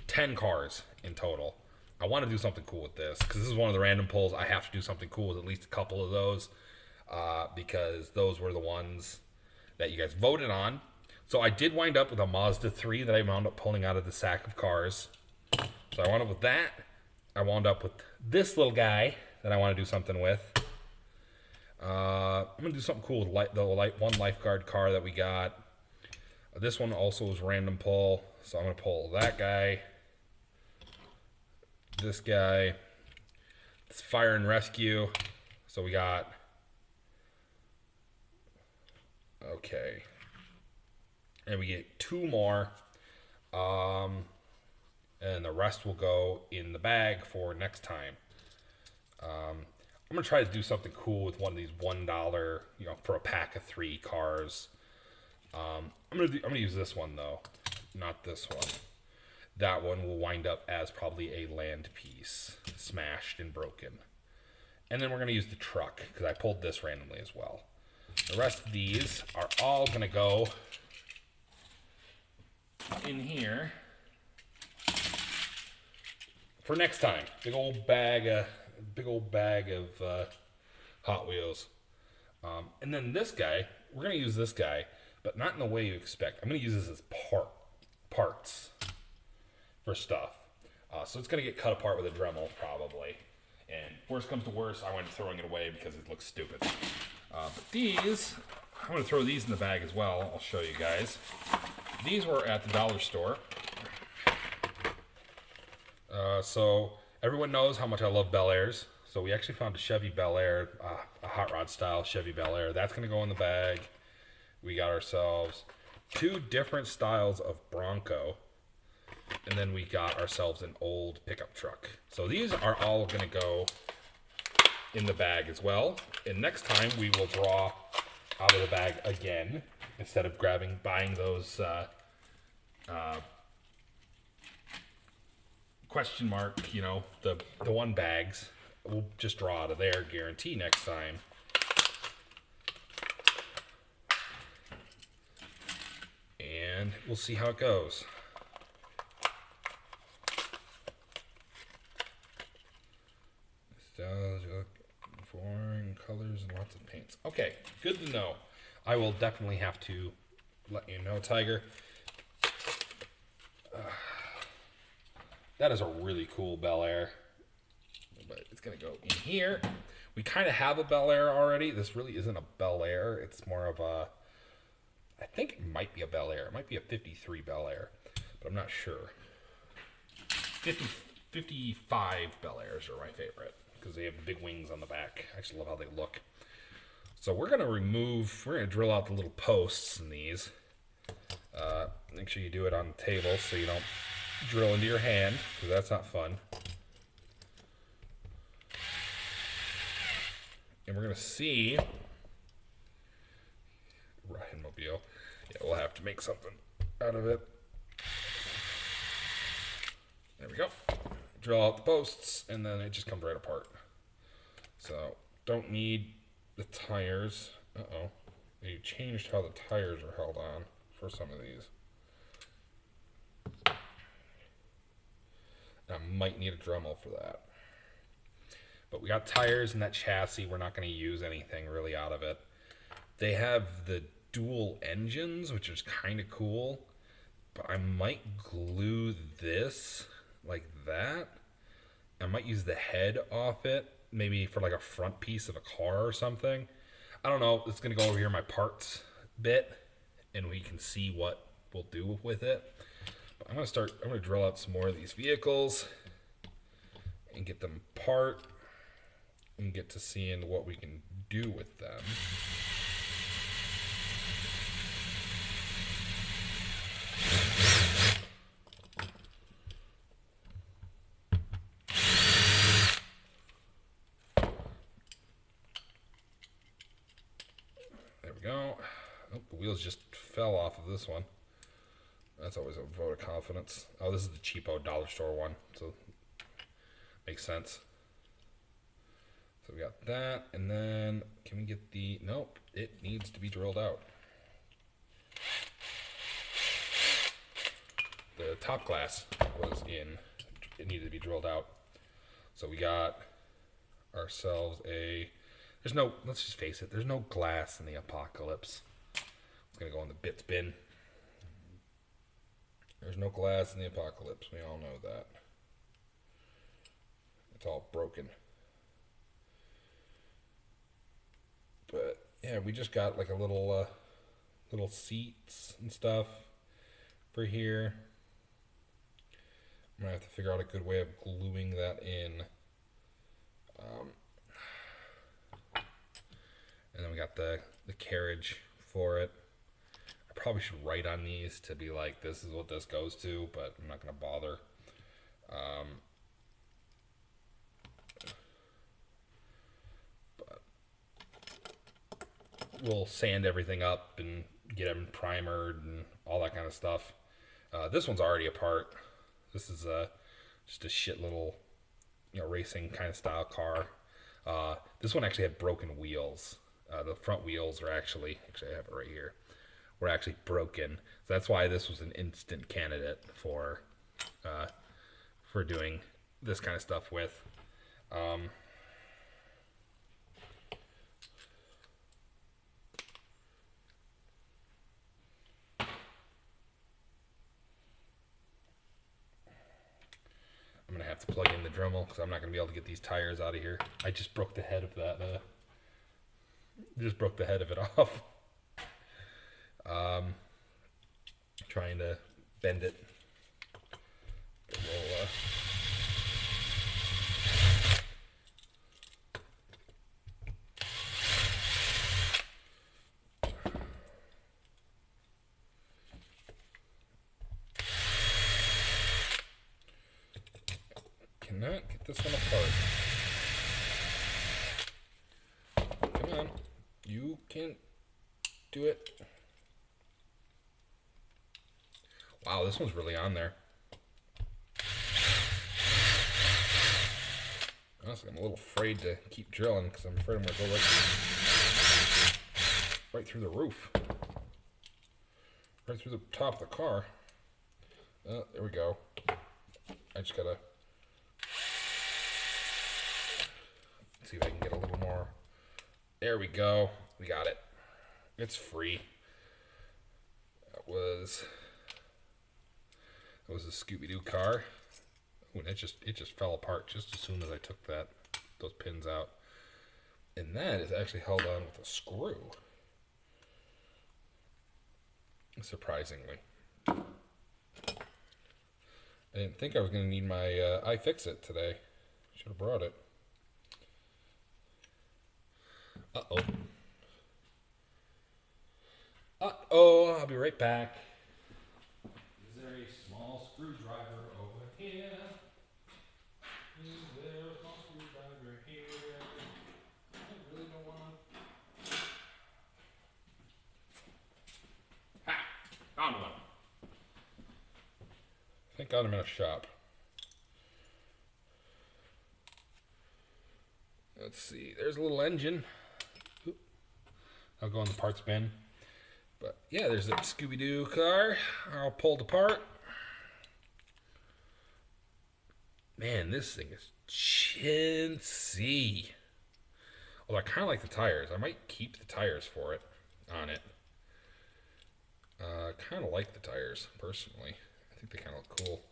10 cars in total. I want to do something cool with this because this is one of the random pulls. I have to do something cool with at least a couple of those because those were the ones that you guys voted on. So I did wind up with a Mazda 3 that I wound up pulling out of the sack of cars. So I wound up with that. I wound up with this little guy that I want to do something with. I'm going to do something cool with the one lifeguard car that we got. This one also was random pull. So I'm going to pull that guy. This guy. This fire and rescue. So we got... Okay. And we get 2 more, and the rest will go in the bag for next time. I'm gonna try to do something cool with one of these $1, for a pack of 3 cars. I'm gonna use this one though, not this one. That one will wind up as probably a land piece, smashed and broken. And then we're gonna use the truck because I pulled this randomly as well. The rest of these are all gonna go in here for next time. Big old bag of Hot Wheels. And then this guy, we're gonna use this guy, but not in the way you expect. I'm gonna use this as parts for stuff. So it's gonna get cut apart with a Dremel probably. And worst comes to worst, I went throwing it away because it looks stupid. But these, I'm gonna throw these in the bag as well. I'll show you guys. These were at the dollar store. So everyone knows how much I love Bel Airs. So we actually found a Chevy Bel Air, a hot rod style Chevy Bel Air. That's going to go in the bag. We got ourselves 2 different styles of Bronco. And then we got ourselves an old pickup truck. So these are all going to go in the bag as well. And next time we will draw out of the bag again. Instead of buying those question mark, you know, the one bags. We'll just draw out of there, guarantee next time. And we'll see how it goes. Foreign colors and lots of paints. Okay, good to know. I will definitely have to let you know, Tiger. That is a really cool Bel Air. But it's going to go in here. We kind of have a Bel Air already. This really isn't a Bel Air. It's more of a... I think it might be a Bel Air. It might be a 53 Bel Air. But I'm not sure. 55 Bel Airs are my favorite. Because they have the big wings on the back. I actually love how they look. So we're going to drill out the little posts in these. Make sure you do it on the table so you don't drill into your hand, because that's not fun. And we're going to see... Ryan Mobile. Yeah, we'll have to make something out of it. There we go. Drill out the posts, and then it just comes right apart. So, don't need the tires. Uh-oh. They changed how the tires are held on for some of these. I might need a Dremel for that. But we got tires in that chassis. We're not going to use anything really out of it. They have the dual engines, which is kind of cool. But I might glue this like that. I might use the head off it, maybe for like a front piece of a car or something. I don't know. It's going to go over here in my parts bit, and we can see what we'll do with it. But I'm going to drill out some more of these vehicles and get them apart and get to seeing what we can do with them. There we go. Oh, the wheels just fell off of this one. That's always a vote of confidence. Oh, this is the cheapo dollar store one, so makes sense. So we got that, and then can we get the... Nope, it needs to be drilled out. The top glass was in. It needed to be drilled out. So we got ourselves a... There's no... Let's just face it. There's no glass in the Apocalypse. It's going to go in the bits bin. There's no glass in the Apocalypse. We all know that. It's all broken. But yeah, we just got like a little seats and stuff for here. I'm gonna have to figure out a good way of gluing that in. And then we got the carriage for it. I probably should write on these to be like, this is what this goes to, but I'm not gonna bother. But we'll sand everything up and get them primered and all that kind of stuff. This one's already apart. This is just a shit little, racing kind of style car. This one actually had broken wheels. The front wheels are actually I have it right here. Were actually broken. So that's why this was an instant candidate for doing this kind of stuff with. I'm gonna have to plug in the Dremel because I'm not gonna be able to get these tires out of here. I just broke the head of that. Just broke the head of it off. Trying to bend it. We'll, cannot get this one apart. Come on. You can do it. Wow, this one's really on there. Honestly, I'm a little afraid to keep drilling because I'm afraid I'm going to go right through the roof. Right through the top of the car. There we go. I just gotta see if I can get a little more. There we go. We got it. It's free. That was a Scooby-Doo car. Ooh, and it just fell apart just as soon as I took those pins out. And that is actually held on with a screw. Surprisingly. I didn't think I was going to need my iFixit today. Should have brought it. Uh-oh. Uh-oh, I'll be right back. Is there a small screwdriver over here? Is there a small screwdriver here? I really don't want to. Ha! Found one. Thank God I'm in a shop. Let's see. There's a little engine. Oop. I'll go in the parts bin. But yeah, there's that Scooby-Doo car. All pulled apart. Man, this thing is chintzy. Although I kind of like the tires. I might keep the tires for it on it. Kind of like the tires, personally. I think they kind of look cool.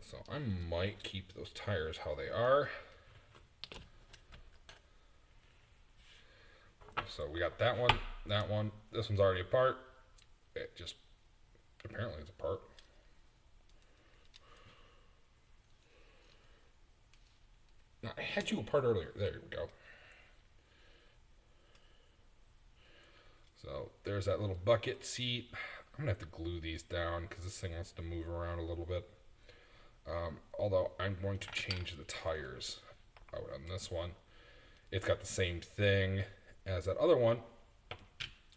So I might keep those tires how they are. So we got that one, that one. This one's already apart. It just apparently it's apart. No, I had you apart earlier. There we go. So there's that little bucket seat. I'm gonna have to glue these down because this thing wants to move around a little bit. Although I'm going to change the tires out on this one. It's got the same thing as that other one.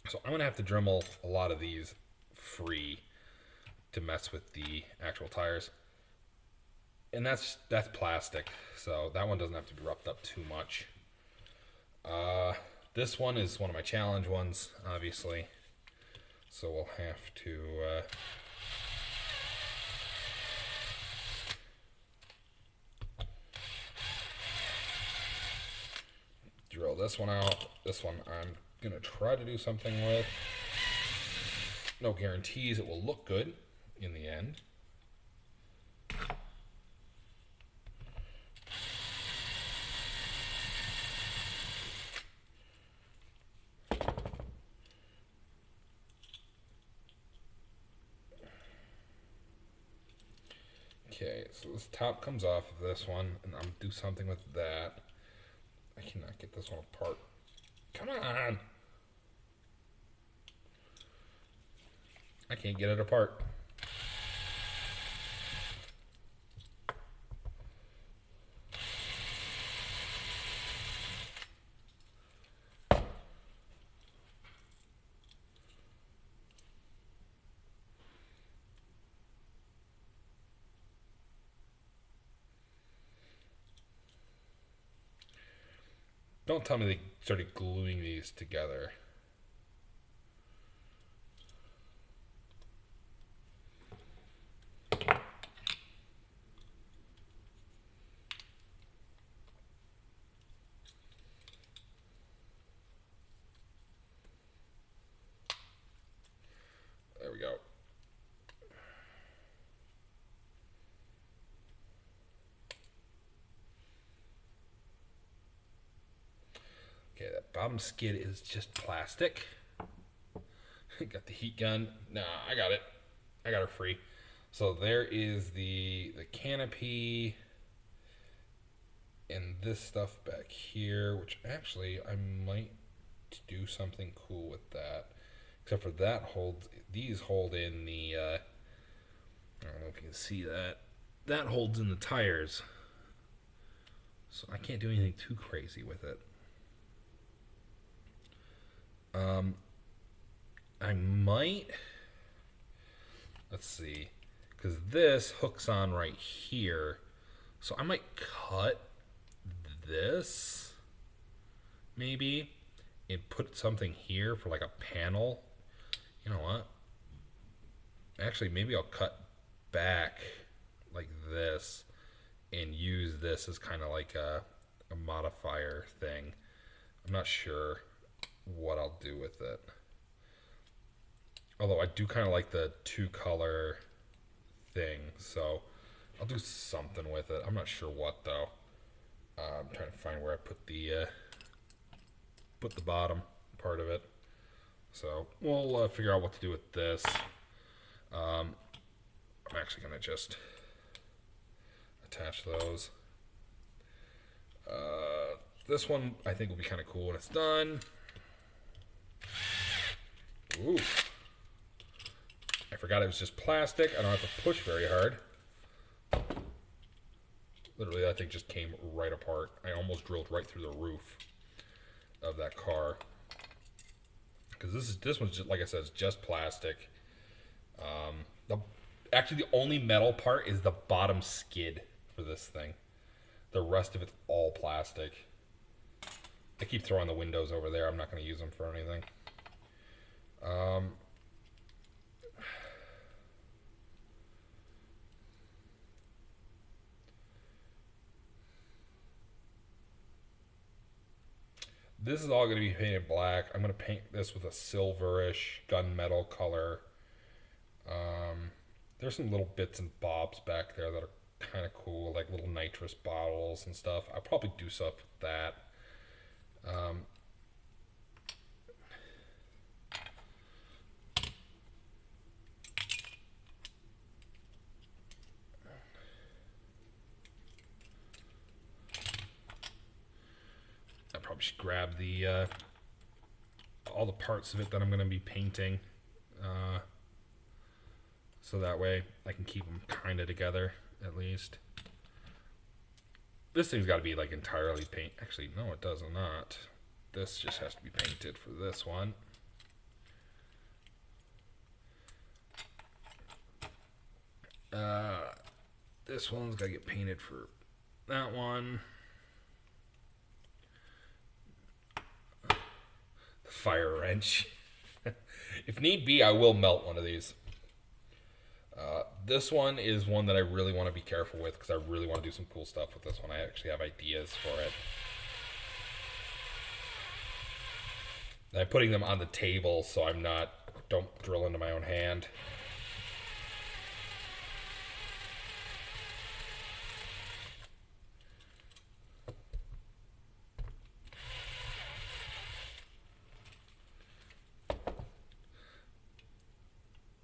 So I'm going to have to Dremel a lot of these free to mess with the actual tires. And that's plastic, so that one doesn't have to be roughed up too much. This one is one of my challenge ones, obviously. So we'll have to... drill this one out. This one I'm going to try to do something with. No guarantees it will look good in the end. Okay, so this top comes off of this one, and I'm going to do something with that. I cannot get this one apart. Come on! I can't get it apart. Don't tell me they started gluing these together. There we go. Okay, that bottom skid is just plastic. Got the heat gun. Nah, I got it. I got her free. So there is the canopy and this stuff back here, which actually I might do something cool with that. Except for that holds, these hold in the, I don't know if you can see that. That holds in the tires. So I can't do anything too crazy with it. I might, let's see, because this hooks on right here. So I might cut this, maybe, and put something here for like a panel. You know what? Actually, maybe I'll cut back like this and use this as kind of like a modifier thing. I'm not sure what I'll do with it. Although I do kind of like the two color thing, so I'll do something with it. I'm not sure what though. I'm trying to find where I put the bottom part of it. So we'll figure out what to do with this. I'm actually gonna just attach those. This one I think will be kind of cool when it's done. Ooh. I forgot it was just plastic. I don't have to push very hard. Literally, that thing just came right apart. I almost drilled right through the roof of that car. Because this one's just, like I said, it's just plastic. Actually, the only metal part is the bottom skid for this thing. The rest of it's all plastic. I keep throwing the windows over there. I'm not going to use them for anything. This is all going to be painted black. I'm going to paint this with a silverish gunmetal color. There's some little bits and bobs back there that are kind of cool, like little nitrous bottles and stuff. I'll probably do stuff with that. I probably should grab the all the parts of it that I'm going to be painting, so that way I can keep them kind of together at least. This thing's got to be like entirely paint. Actually, no, it does not. This just has to be painted for this one. This one's got to get painted for that one. The fire wrench. If need be, I will melt one of these. This one is one that I really want to be careful with because I really want to do some cool stuff with this one. I actually have ideas for it. And I'm putting them on the table so don't drill into my own hand.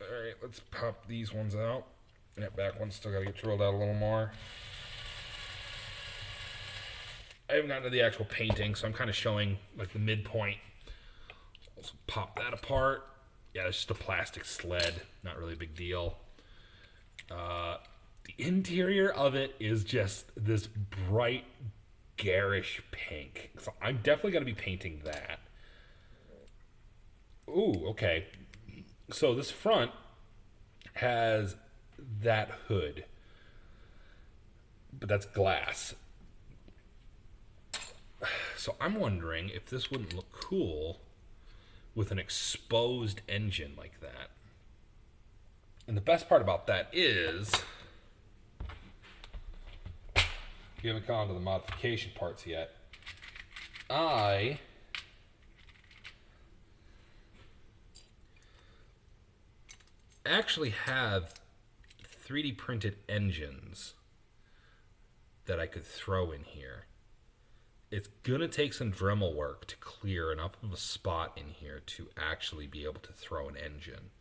Alright, let's pop these ones out. That back one's still got to get drilled out a little more. I haven't gotten to the actual painting, so I'm kind of showing like the midpoint. Also pop that apart. Yeah, it's just a plastic sled. Not really a big deal. The interior of it is just this bright, garish pink. So I'm definitely going to be painting that. Ooh, okay. So this front has that hood, but that's glass. So I'm wondering if this wouldn't look cool with an exposed engine like that. And the best part about that is, we haven't gone to the modification parts yet. I actually have 3D printed engines that I could throw in here. It's gonna take some Dremel work to clear enough of a spot in here to actually be able to throw an engine.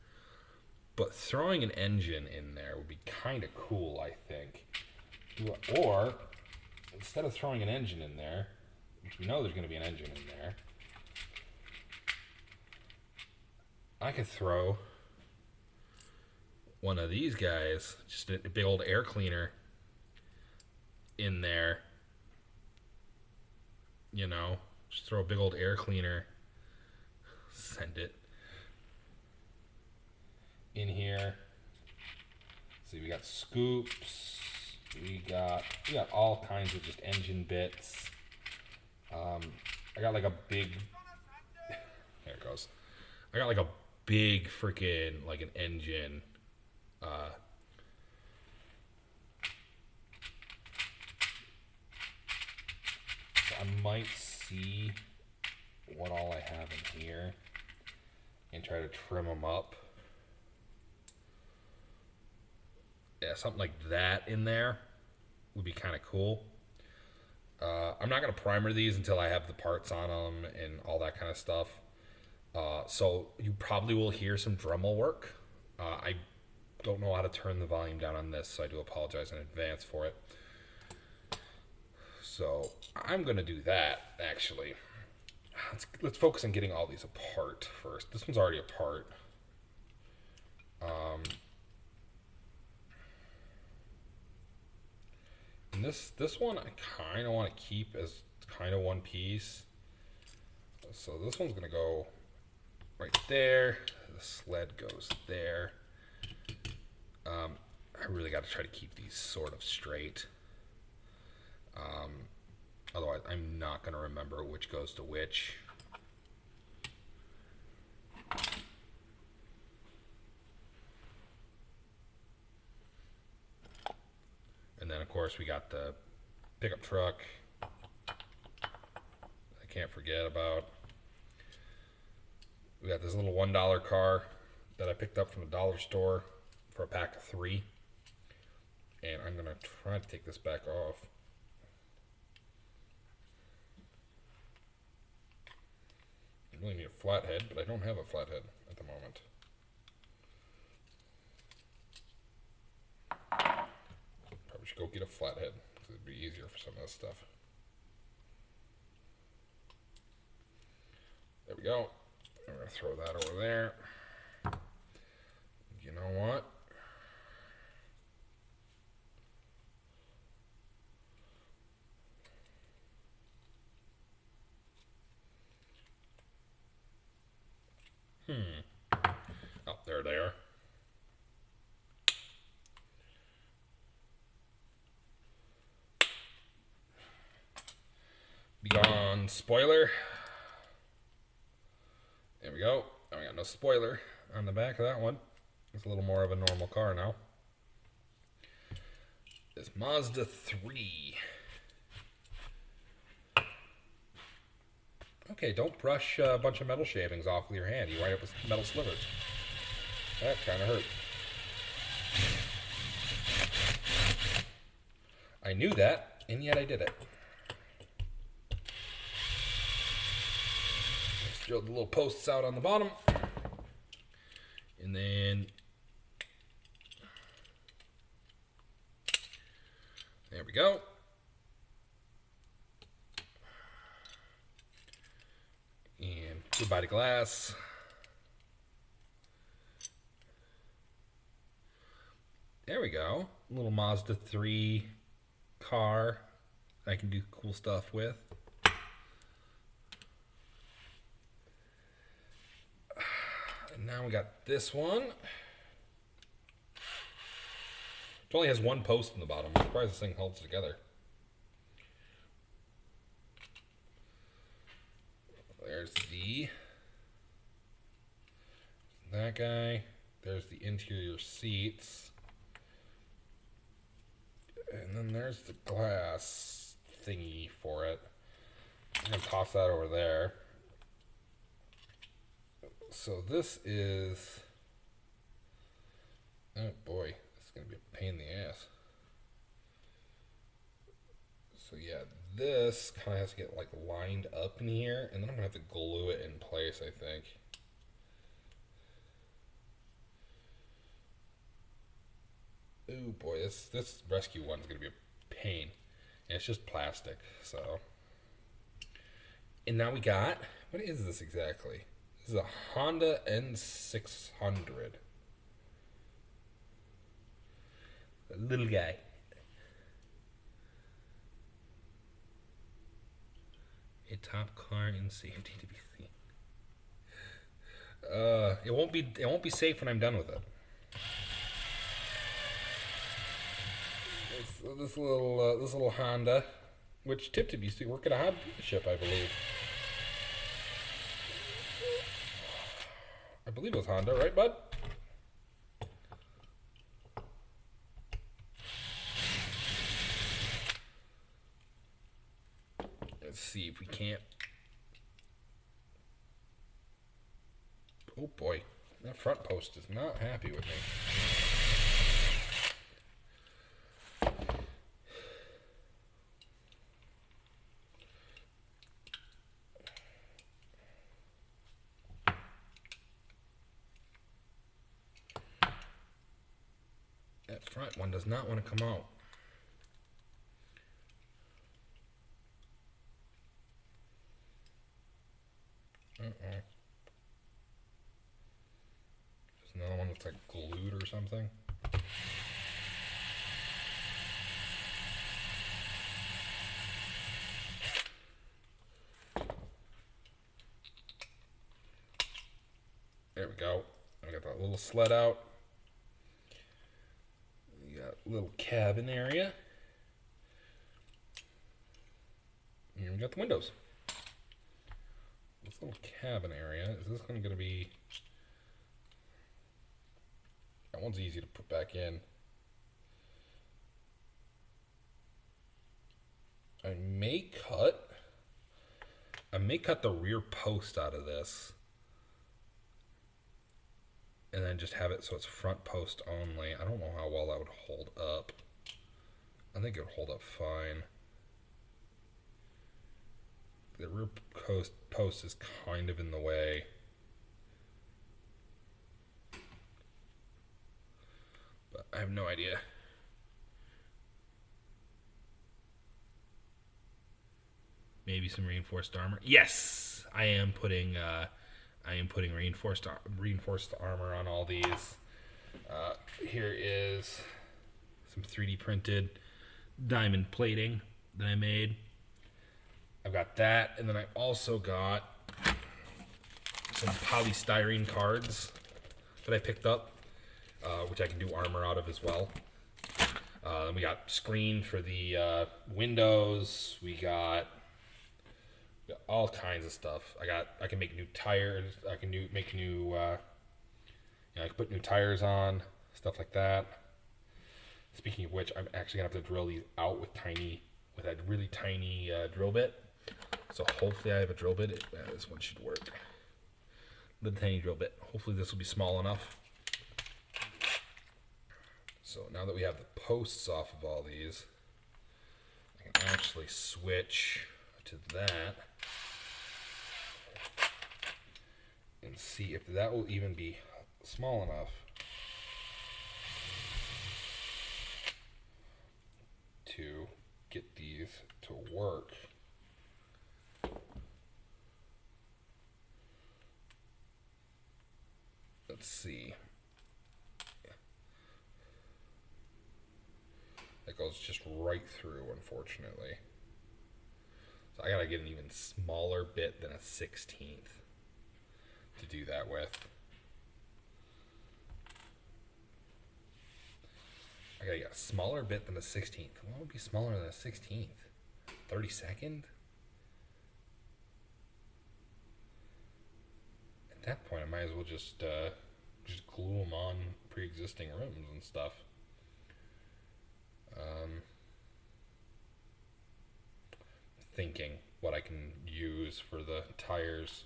But throwing an engine in there would be kind of cool, I think. Or, instead of throwing an engine in there, which we know there's gonna be an engine in there, I could throw one of these guys, just a big old air cleaner in there. You know, just throw a big old air cleaner, send it in here, see, we got scoops. We got all kinds of just engine bits. I got like a big. There it goes. I got like a big freaking like an engine. So I might see what all I have in here and try to trim them up. Yeah, something like that in there would be kind of cool. I'm not going to primer these until I have the parts on them and all that kind of stuff. So you probably will hear some Dremel work. I don't know how to turn the volume down on this, so I do apologize in advance for it. So I'm going to do that, actually. Let's focus on getting all these apart first. This one's already apart. And this one I kind of want to keep as kind of one piece. So this one's going to go right there. The sled goes there. I really got to try to keep these sort of straight. Otherwise, I'm not going to remember which goes to which. And then, of course, we got the pickup truck. I can't forget about. We got this little $1 car that I picked up from the dollar store for a pack of 3. And I'm going to try to take this back off. I really need a flathead, but I don't have a flathead at the moment. Probably should go get a flathead, because it'd be easier for some of this stuff. There we go. I'm going to throw that over there. You know what? Oh, there they are. Beyond spoiler. There we go. Oh, we got no spoiler on the back of that one. It's a little more of a normal car now. This Mazda 3. Okay, don't brush a bunch of metal shavings off with your hand. You wind up with metal slivers. That kind of hurt. I knew that, and yet I did it. Just drilled the little posts out on the bottom. And then... there we go. And goodbye to glass. There we go. Little Mazda 3 car I can do cool stuff with. And now we got this one. It only has one post in the bottom. I'm surprised this thing holds together. There's that guy. There's the interior seats. And then there's the glass thingy for it. I'm going to toss that over there. So this is... oh boy, this is going to be a pain in the ass. So yeah, this kind of has to get like lined up in here, and then I'm going to have to glue it in place, I think. Oh boy, this rescue one's going to be a pain. And it's just plastic, so. And now we got, what is this exactly? This is a Honda N600. A little guy. A top car in safety to be seen. It won't be safe when I'm done with it. So this little Honda, which Tip used to work at a Honda dealership, I believe. I believe it was Honda, right, bud? Let's see if we can't. Oh boy, that front post is not happy with me. That front one does not want to come out. There's another one that's like glued or something. There we go. I got that little sled out. We got a little cabin area. And we got the windows. This little cabin area, is this going to be... That one's easy to put back in. I may cut the rear post out of this. And then just have it so it's front post only. I don't know how well that would hold up. I think it would hold up fine. The rear post is kind of in the way. But I have no idea. Maybe some reinforced armor. Yes, I am putting reinforced armor on all these. Here is some 3D printed diamond plating that I made. I've got that, and then I also got some polystyrene cards that I picked up, which I can do armor out of as well. Then we got screen for the windows. We got all kinds of stuff. I can make new tires. I can put new tires on, stuff like that. Speaking of which, I'm actually gonna have to drill these out with that really tiny drill bit. So hopefully I have a drill bit. This one should work. Little tiny drill bit. Hopefully this will be small enough. So now that we have the posts off of all these, I can actually switch to that and see if that will even be small enough to get these to work. Let's see. That goes just right through, unfortunately. So I gotta get an even smaller bit than a 16th to do that with. I gotta get a smaller bit than a 16th. What would be smaller than a 16th? 32nd? At that point, I might as well just glue them on pre-existing rims and stuff. Thinking what I can use for the tires.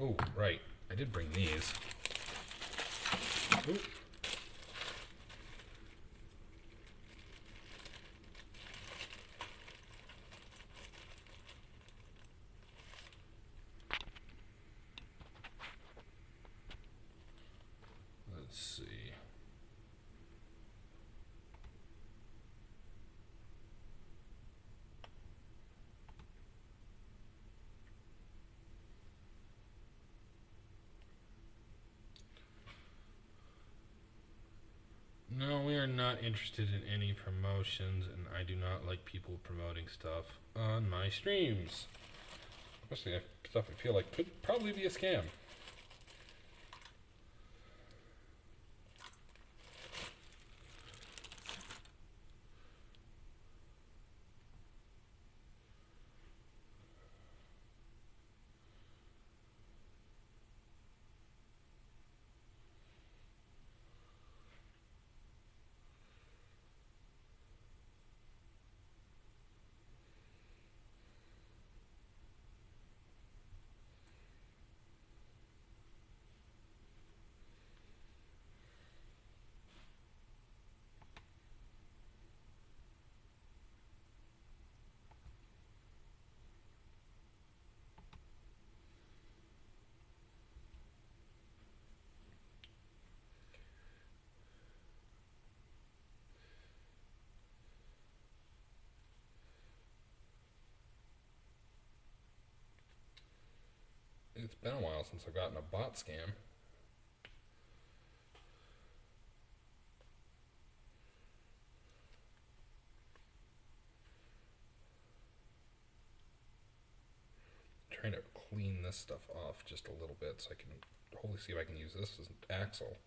Oh, right. I did bring these. Ooh. Let's see. No, we are not interested in any promotions, and I do not like people promoting stuff on my streams. Especially stuff I feel like could probably be a scam. It's been a while since I've gotten a bot scam. I'm trying to clean this stuff off just a little bit so I can hopefully see if I can use this as an axle.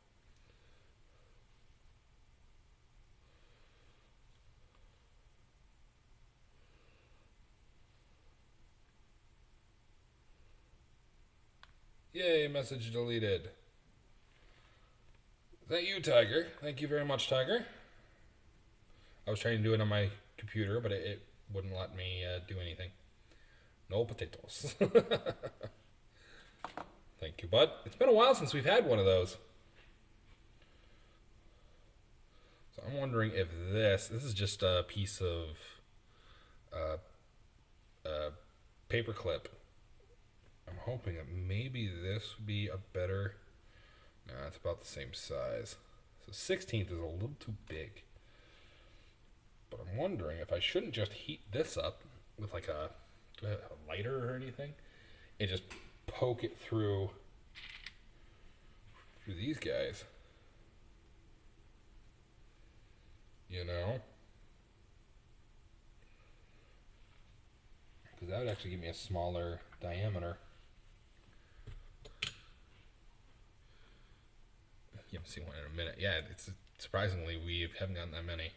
Yay, message deleted. Is that you, Tiger? Thank you very much, Tiger. I was trying to do it on my computer, but it wouldn't let me do anything. No potatoes. Thank you, bud. It's been a while since we've had one of those. So I'm wondering if this is just a piece of paper clip. I'm hoping that maybe this would be a better... Nah, it's about the same size. So 16th is a little too big. But I'm wondering if I shouldn't just heat this up with like a lighter or anything and just poke it through these guys. You know? Because that would actually give me a smaller diameter. You haven't seen one in a minute. Yeah, it's surprisingly we haven't gotten that many.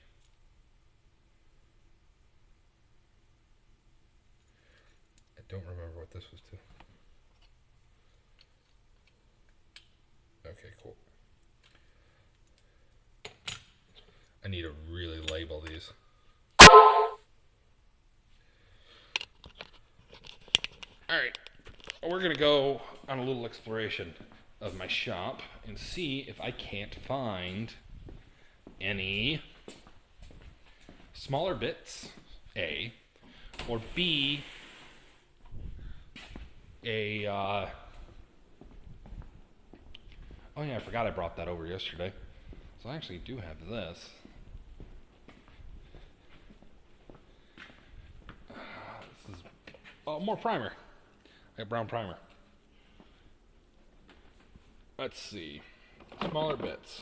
I don't remember what this was to. Okay, cool. I need to really label these. Alright, we're going to go on a little exploration of my shop and see if I can't find any smaller bits, A, or B, oh yeah, I forgot I brought that over yesterday. So I actually do have this. This is more primer. I got brown primer. Let's see. Smaller bits.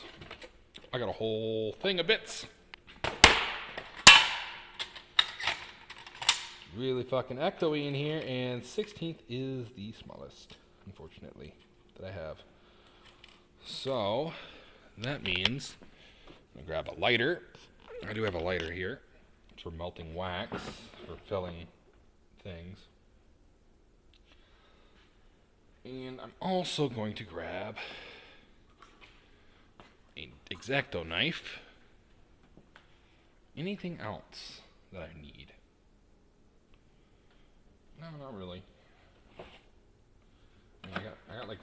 I got a whole thing of bits. Really fucking ecto-y in here, and 16th is the smallest, unfortunately, that I have. So, that means I'm going to grab a lighter. I do have a lighter here. It's for melting wax, for filling things. And I'm also going to grab an X-Acto knife. Anything else that I need? No, not really. I mean, I got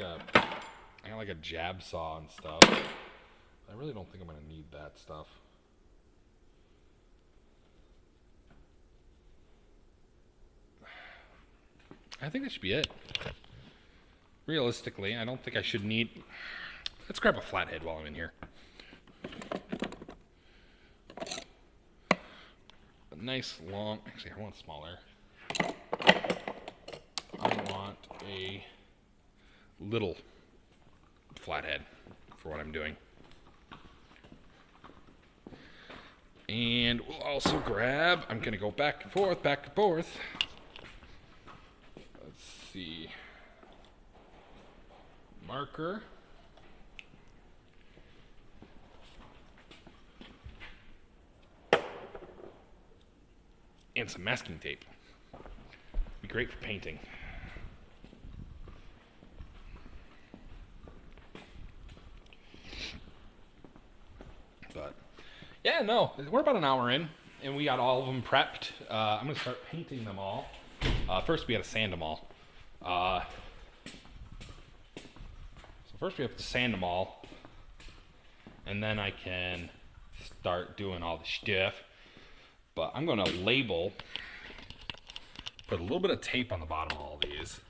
like a jab saw and stuff. I really don't think I'm gonna need that stuff. I think that should be it. Realistically, I don't think I should need... Let's grab a flathead while I'm in here. A nice long... Actually, I want smaller. I want a little flathead for what I'm doing. And we'll also grab, I'm going to go back and forth, back and forth. Let's see. Marker. And some masking tape. Be great for painting. But yeah, no, we're about an hour in, and we got all of them prepped. I'm gonna start painting them all. First, we gotta sand them all. So first, we have to sand them all, and then I can start doing all the stuff. But I'm gonna label, put a little bit of tape on the bottom of all these,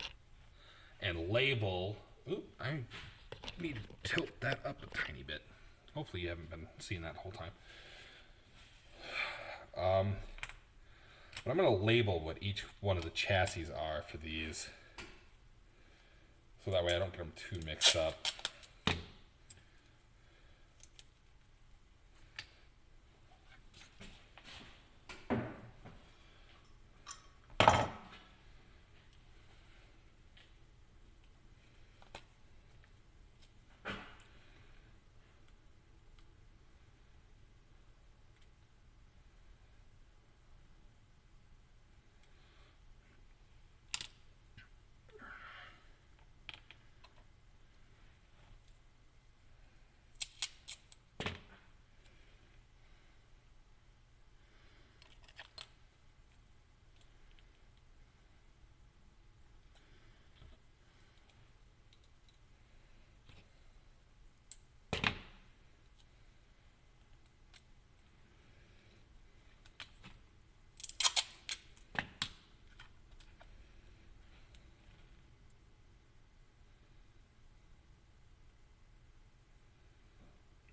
and label. Ooh, I need to tilt that up a tiny bit. Hopefully you haven't been seeing that the whole time. But I'm going to label what each one of the chassis are for these, so that way I don't get them too mixed up.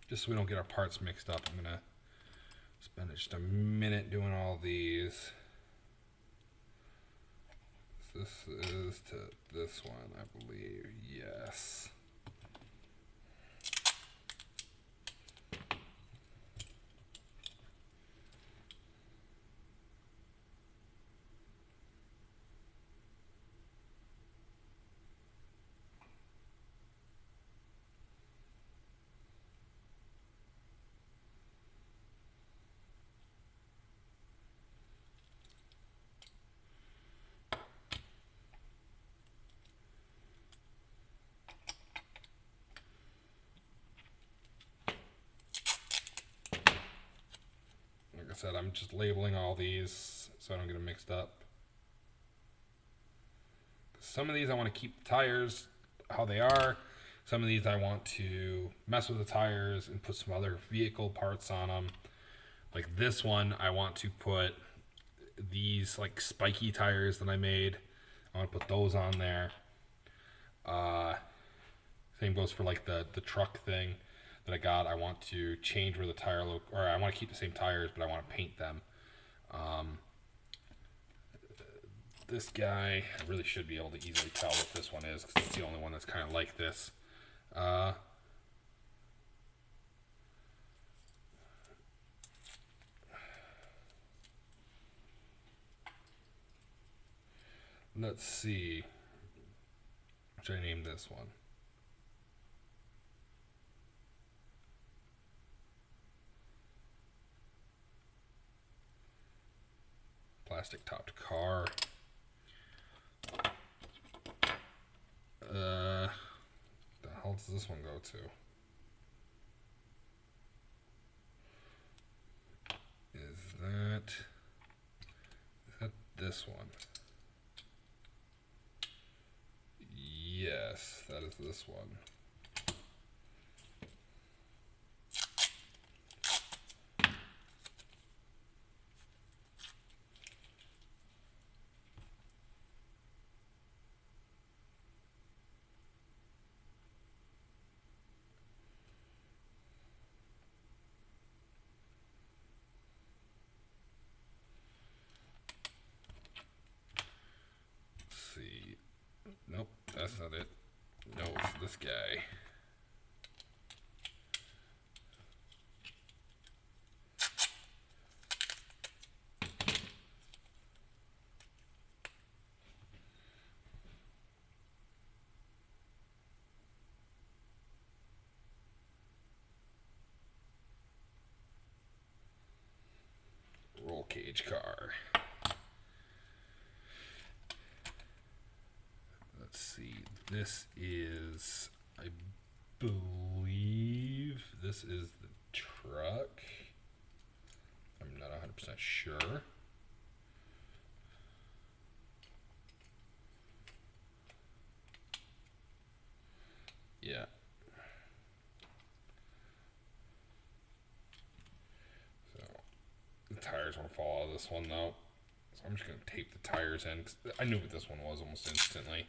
Just so we don't get our parts mixed up, I'm going to spend just a minute doing all these. This is to this one, I believe. Yes. Like I said, I'm just labeling all these so I don't get them mixed up. Some of these I want to keep the tires how they are. Some of these I want to mess with the tires and put some other vehicle parts on them. Like this one, I want to put these like spiky tires that I made. I want to put those on there. Same goes for like the truck thing that I got. I want to change where the tire look, or I want to keep the same tires, but I want to paint them. This guy, I really should be able to easily tell what this one is because it's the only one that's kind of like this. Let's see. What should I name this one? Plastic topped car. The hell does this one go to? Is that this one? Yes, that is this one. See. Nope, that's not it. No, it's this guy. roll cage car. Let's see. This is, I believe, this is the truck. I'm not 100% sure. Yeah. So the tires won't fall out of this one though. So I'm just going to tape the tires in, 'cause I knew what this one was almost instantly.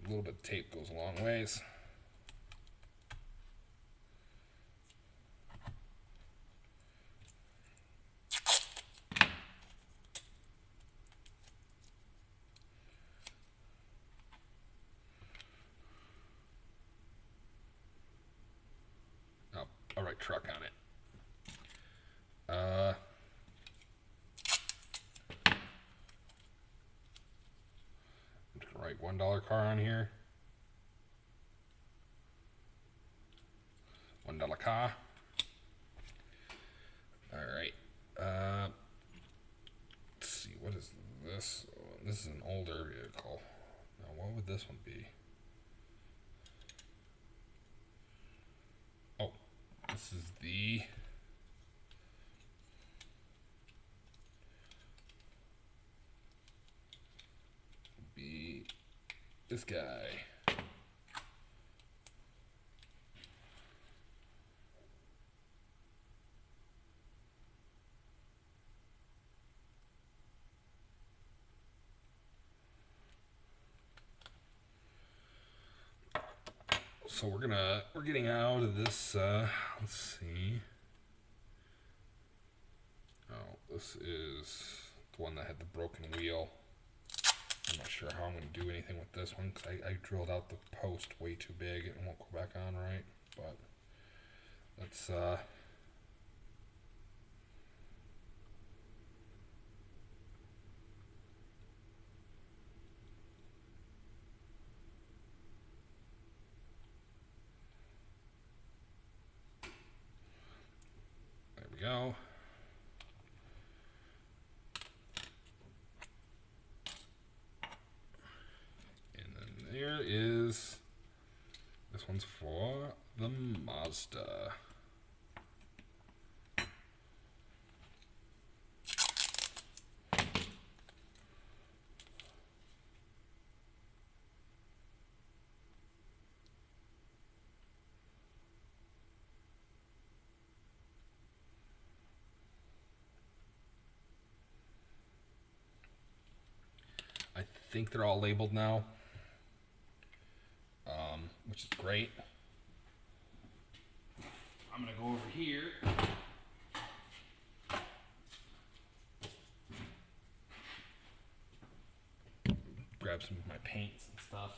A little bit of tape goes a long ways. Oh, I'll write truck on it. I'm just gonna write $1 car on here. $1 car. All right. Let's see. What is this? This is an older vehicle. Now, what would this one be? Oh, this is the. Be this guy. So we're getting out of this. Let's see. Oh, this is the one that had the broken wheel. I'm not sure how I'm going to do anything with this one because I drilled out the post way too big. It won't go back on right. But let's. There we go. There is, this one's for the Mazda. I think they're all labeled now. Which is great. I'm gonna go over here. Grab some of my paints and stuff.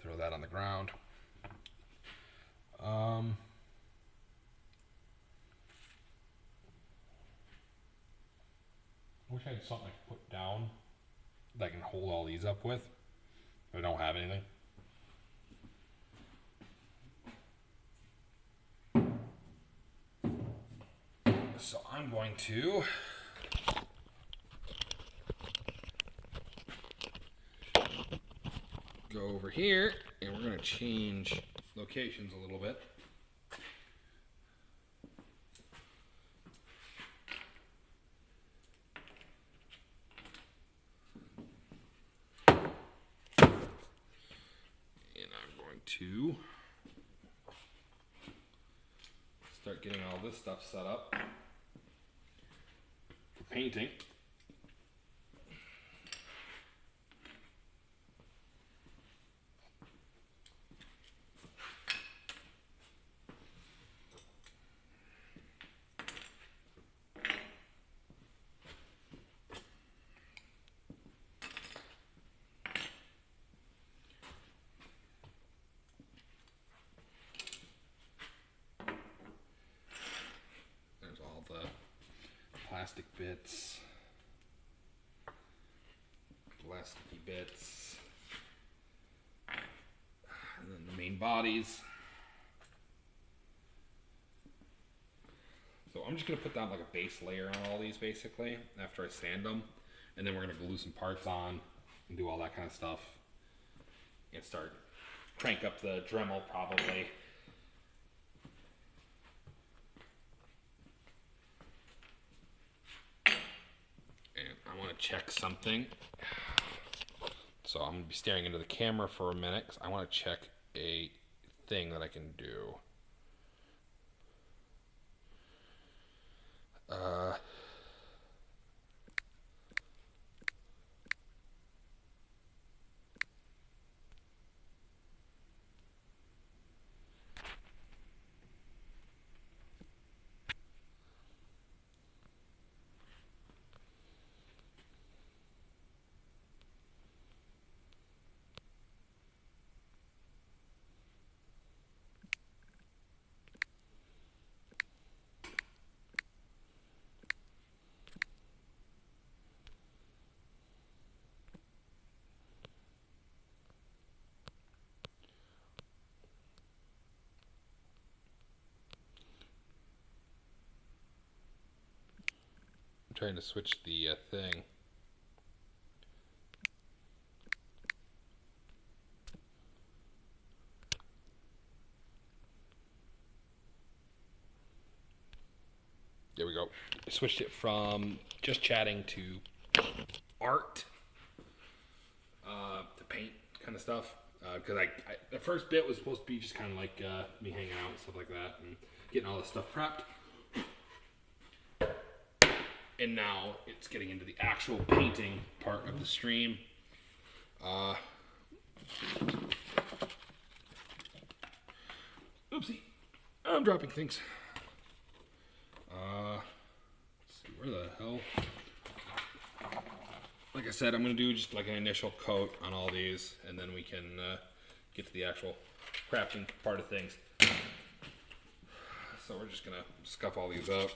Throw that on the ground. I wish I had something I could put down that I can hold all these up with. I don't have anything. So I'm going to go over here and we're going to change locations a little bit. To start getting all this stuff set up for painting. Plastic bits. plasticky bits. And then the main bodies. So I'm just going to put down like a base layer on all these basically after I sand them. And then we're going to glue some parts on and do all that kind of stuff. And start crank up the Dremel probably. And I want to check something. So I'm going to be staring into the camera for a minute because I want to check a thing that I can do. I'm trying to switch the thing. There we go. I switched it from just chatting to art, to paint kind of stuff. Because the first bit was supposed to be just kind of like me hanging out and stuff like that and getting all this stuff prepped. And now it's getting into the actual painting part of the stream. Oopsie. I'm dropping things. Let's see, where the hell? Like I said, I'm going to do just like an initial coat on all these, and then we can get to the actual crafting part of things. So we're just going to scuff all these up.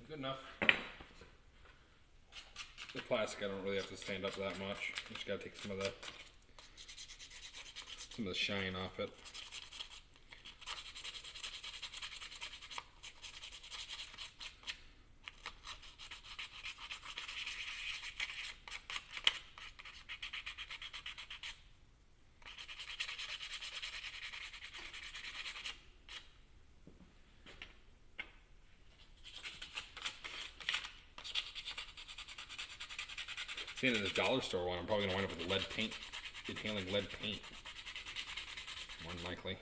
Good enough. The plastic, I don't really have to stand up that much. I just gotta take some of the shine off it. Seeing in the dollar store one, I'm probably gonna wind up with lead paint, inhaling lead paint. More than likely.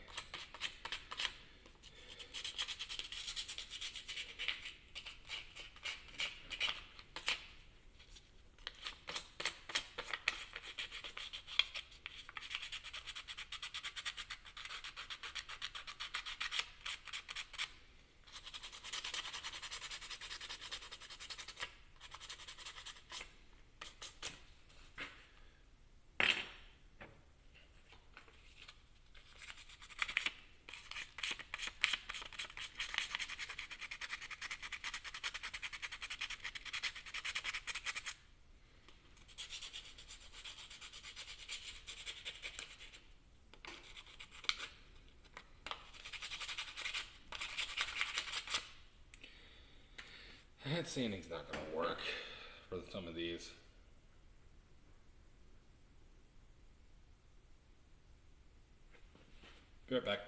That sanding's not going to work for some of these. Be right back.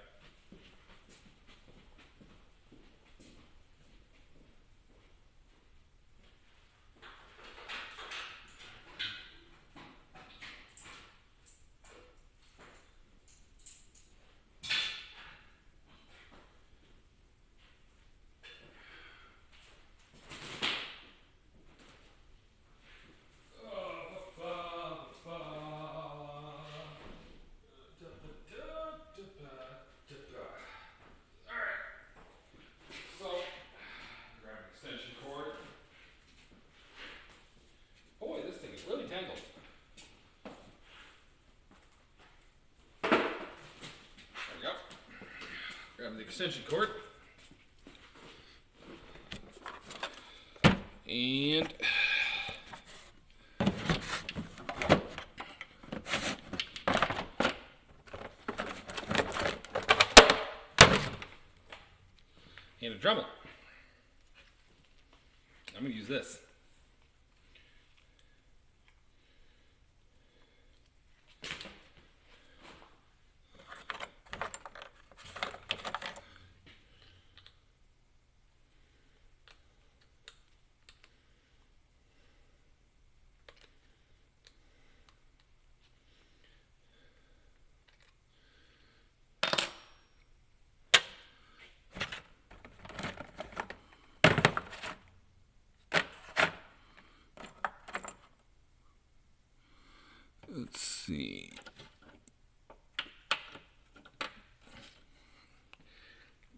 Boy, this thing is really tangled. There we go. Grab the extension cord. And a Dremel. I'm going to use this. Let's see.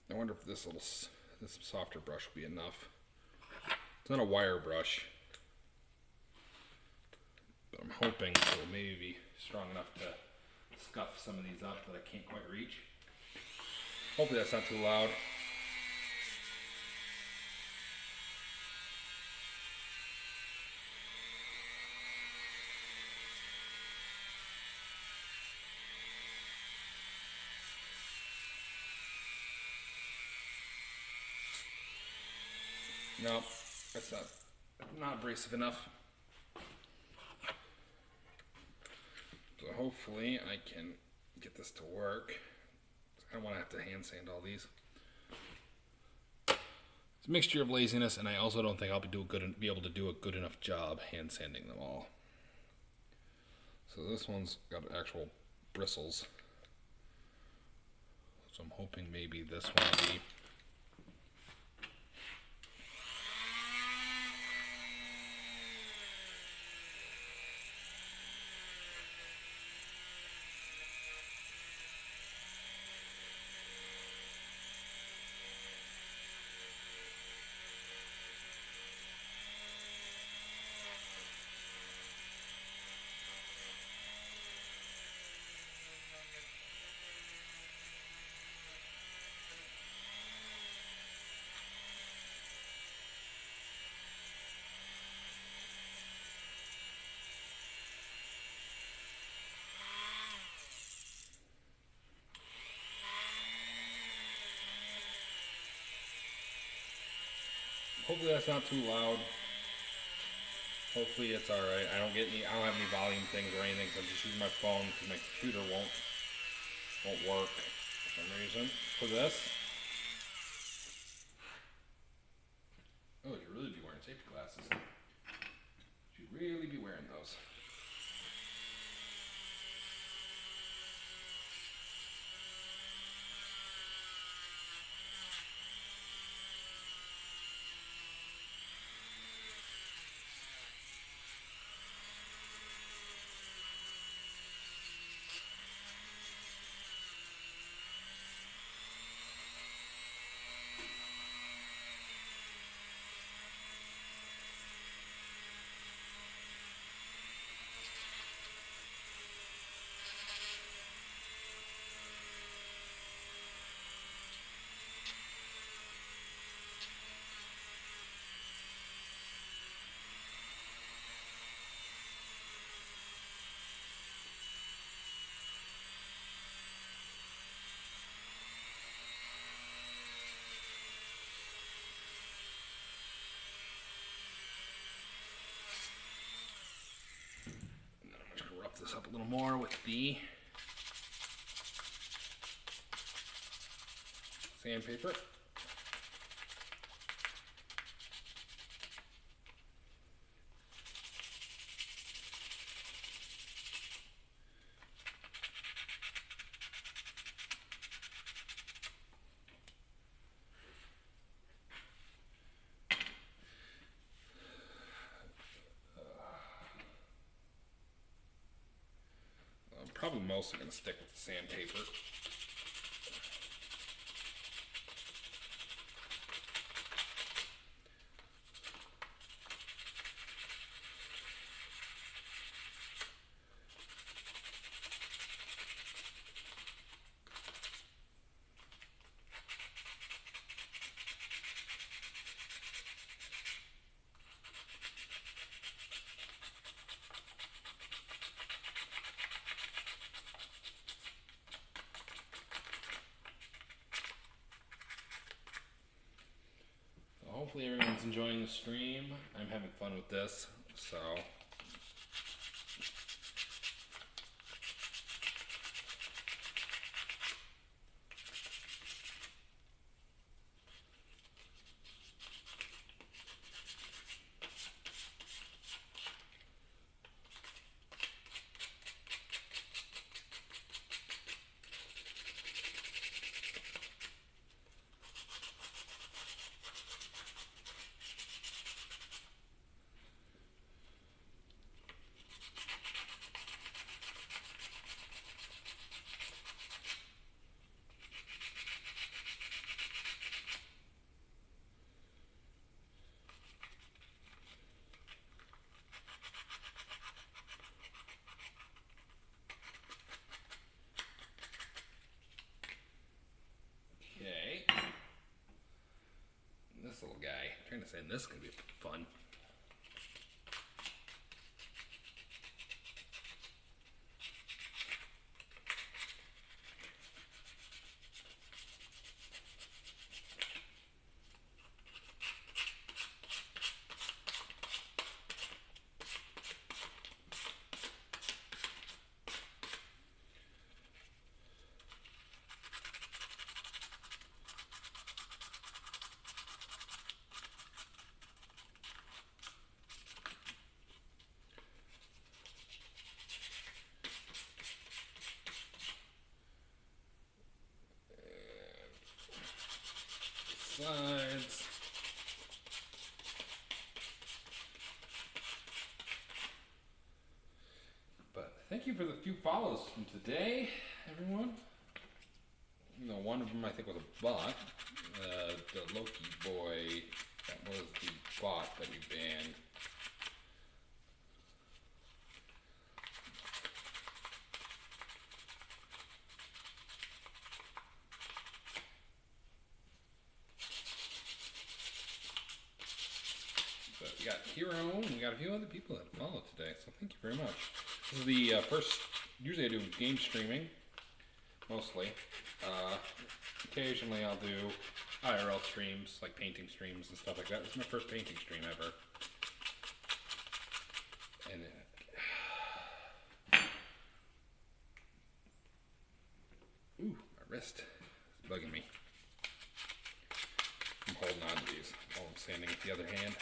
I wonder if this softer brush will be enough. It's not a wire brush, but I'm hoping it will maybe be strong enough to scuff some of these up that I can't quite reach. Hopefully that's not too loud. No, that's not abrasive enough. So hopefully I can get this to work. I don't want to have to hand sand all these. It's a mixture of laziness, and I also don't think I'll be able to do a good enough job hand sanding them all. So this one's got actual bristles. So I'm hoping maybe this one will be. Hopefully that's not too loud. Hopefully it's alright. I don't have any volume things or anything, so I'm just using my phone because my computer won't work for some reason. For this. Oh, you should really be wearing safety glasses. You should really be wearing those. This up a little more with the sandpaper. I'm probably mostly going to stick with the sandpaper. Hopefully everyone's enjoying the stream. I'm having fun with this, so. Okay. This little guy. I'm trying to say this is going to be fun. Sides. But thank you for the few follows from today, everyone. You know, one of them I think was a bot. The Loki boy, that was the bot that we banned. But we got Hero, and we got a few other people that followed today, so thank you very much. This is the first, usually I do game streaming, mostly. Occasionally I'll do IRL streams, like painting streams and stuff like that. This is my first painting stream ever. And ooh, my wrist is bugging me. I'm holding on to these while I'm sanding with the other hand.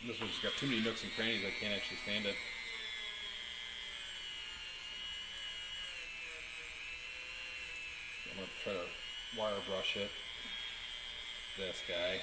This one's got too many nooks and crannies, I can't actually stand it. I'm going to try to wire brush it. This guy.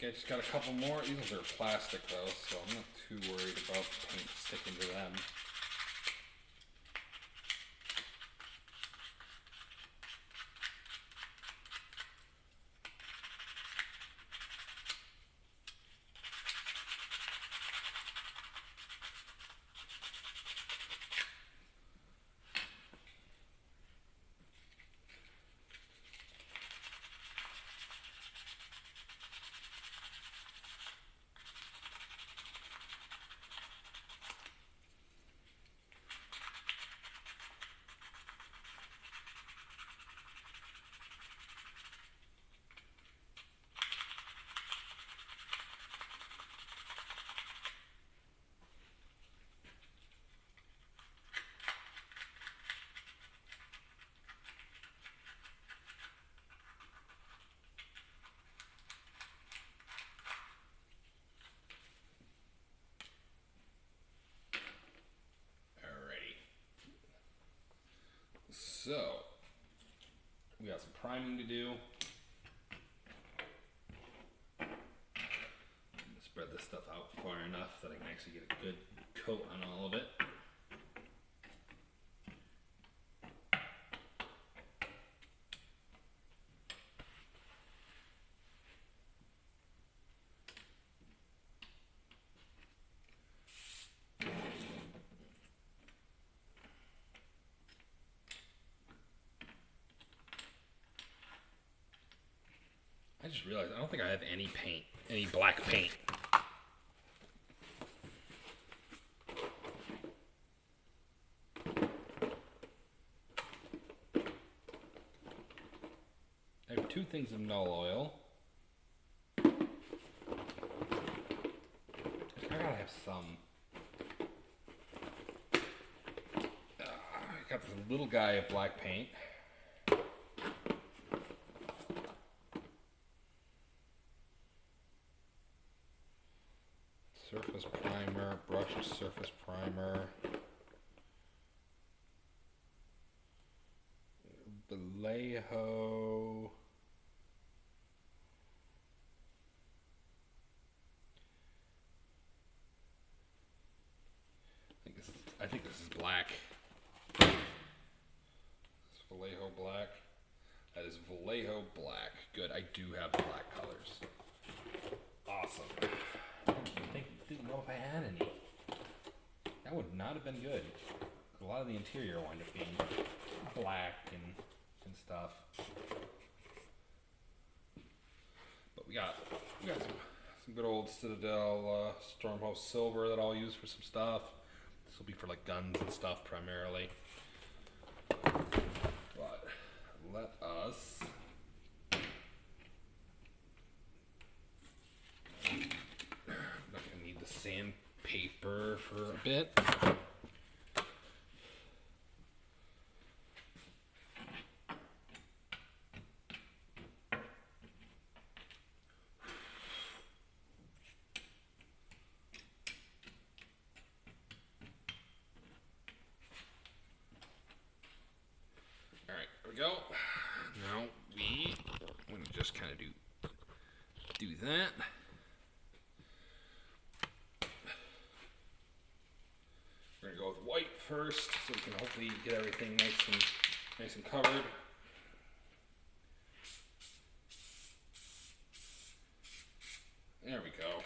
think I just got a couple more. These are plastic though, so I'm not too worried about paint sticking to them. So, we got some priming to do. Spread this stuff out far enough that I can actually get a good coat on all of it. I just realized I don't think I have any paint, any black paint. I have 2 things of null oil. I gotta have some. I got this little guy of black paint. Surface primer, brushed surface primer. Vallejo. I think this is black. It's Vallejo black. That is Vallejo black. Good, I do have the black colors. Awesome. Didn't know if I had any. That would not have been good. A lot of the interior wound up being black and stuff. But we got some good old Citadel Stormhost silver that I'll use for some stuff. This will be for like guns and stuff primarily. But let us sandpaper for a bit. All right, there we go. Now I'm gonna just kind of do that. We're gonna go with white first, so we can hopefully get everything nice and covered. There we go.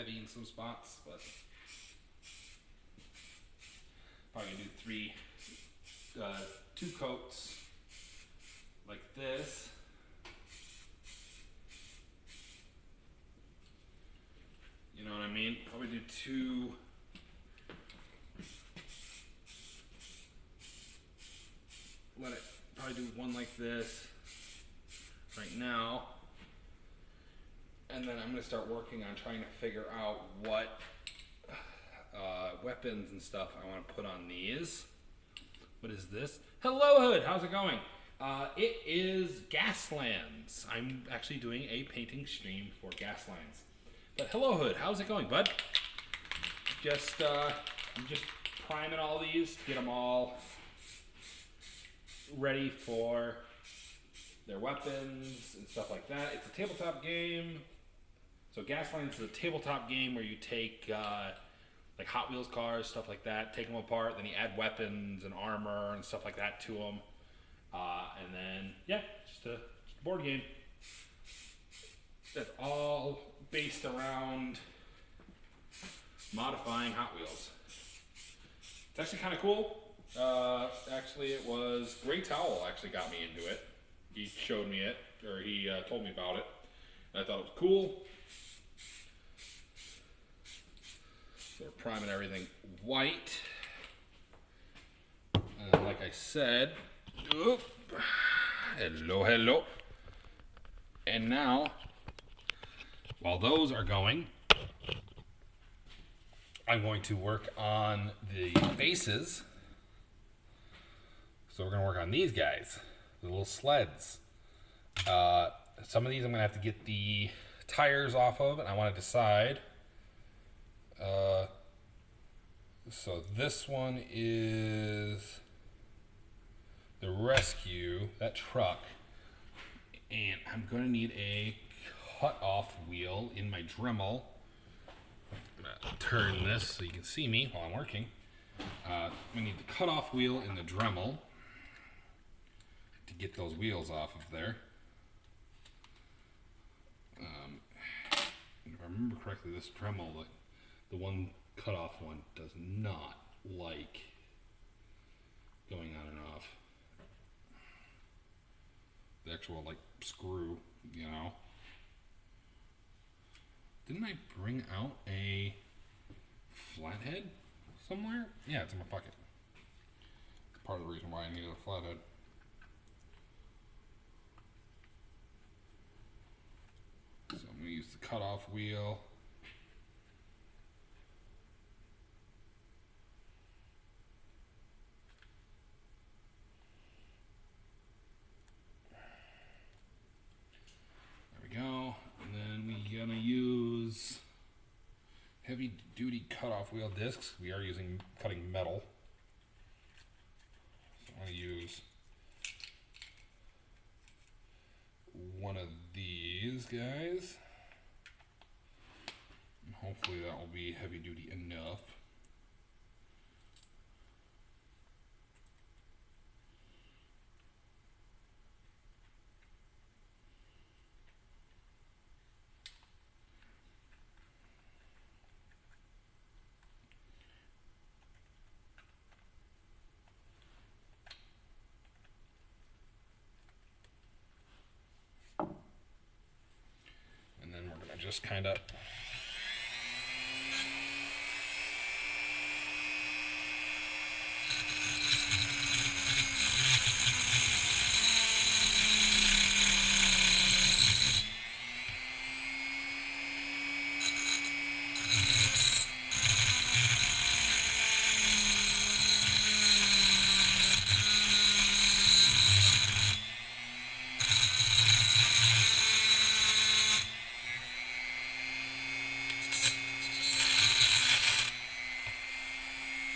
heavy in some spots, but probably gonna do two coats like this. You know what I mean? Probably do two. Let it probably do one like this right now. And then I'm going to start working on trying to figure out what weapons and stuff I want to put on these. What is this? Hello, Hood. How's it going? It is Gaslands. I'm actually doing a painting stream for Gaslands. But hello, Hood. How's it going, bud? I'm just priming all these to get them all ready for their weapons and stuff like that. It's a tabletop game. So Gaslands is a tabletop game where you take like Hot Wheels cars, stuff like that, take them apart, then you add weapons and armor and stuff like that to them. And then, yeah, just a board game. That's all based around modifying Hot Wheels. It's actually kind of cool. Actually, it was Gray Towel actually got me into it. He showed me it, or he told me about it. And I thought it was cool. So we're priming everything white. And like I said, hello, hello. And now, while those are going, I'm going to work on the bases. So we're going to work on these guys, the little sleds. Some of these I'm going to have to get the tires off of, and I want to decide. So this one is the rescue, that truck. And I'm going to need a cut-off wheel in my Dremel. I'm going to turn this so you can see me while I'm working. We need the cut-off wheel in the Dremel to get those wheels off of there. If I remember correctly, this Dremel, the one cut-off one, does not like going on and off. The actual, like, screw, you know. Didn't I bring out a flathead somewhere? Yeah, it's in my pocket. It's part of the reason why I needed a flathead. So I'm going to use the cutoff wheel. There we go. And then we're going to use heavy duty cutoff wheel discs. We are using cutting metal. So I'm going to use one of these guys. And hopefully that will be heavy duty enough. And then we're going to just kind of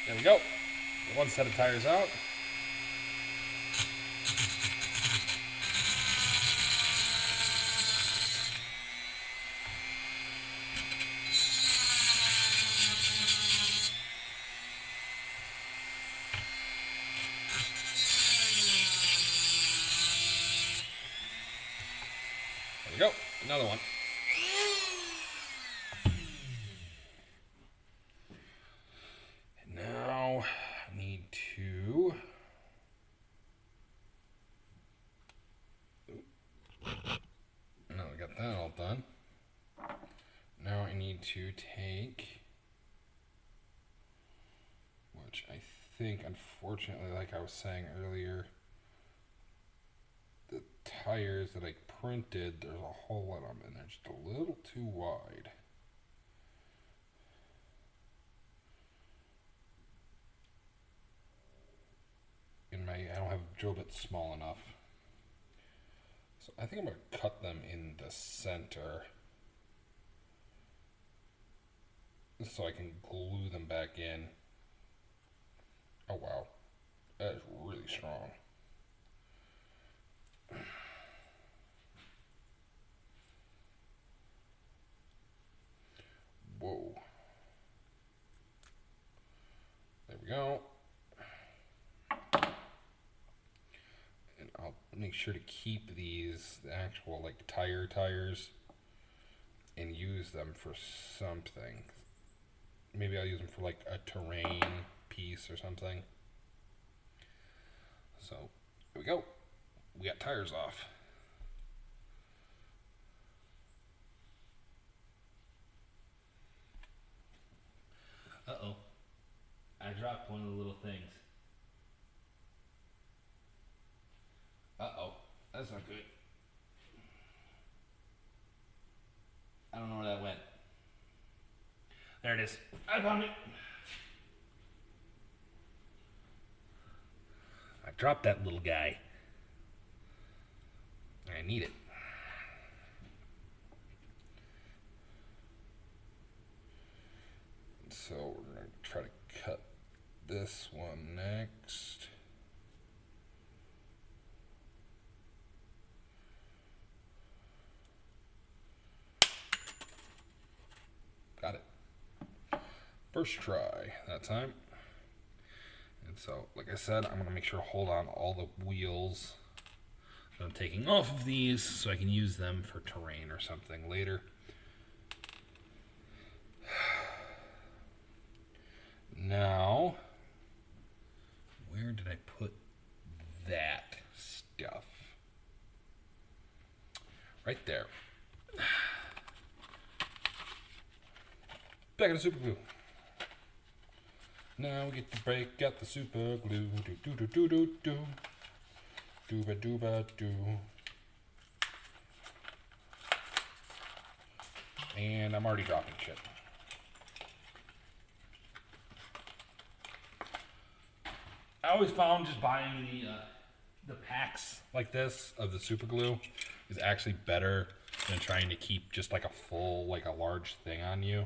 there we go. One set of tires out. There we go. Another one. to take, which I think, unfortunately, like I was saying earlier, the tires that I printed, there's a hole in them, and they're just a little too wide. I don't have a drill bit small enough. So I think I'm going to cut them in the center so I can glue them back in. Oh wow, that is really strong. Whoa. There we go. And I'll make sure to keep these, the actual like tires, and use them for something. Maybe I'll use them for like a terrain piece or something. So, here we go. We got tires off. Uh-oh. I dropped one of the little things. Uh-oh. That's not good. I don't know where that went. There it is. I found it. I dropped that little guy. I need it. So we're going to try to cut this one next. Got it. First try that time. And so, like I said, I'm going to make sure to hold on all the wheels that I'm taking off of these so I can use them for terrain or something later. Now, where did I put that stuff? Right there. Back of the super glue. Now we get to break out the super glue. Do do do do do do. Dooba dooba doo. And I'm already dropping shit. I always found just buying the packs like this of the super glue is actually better than trying to keep just like a full, like a large thing on you.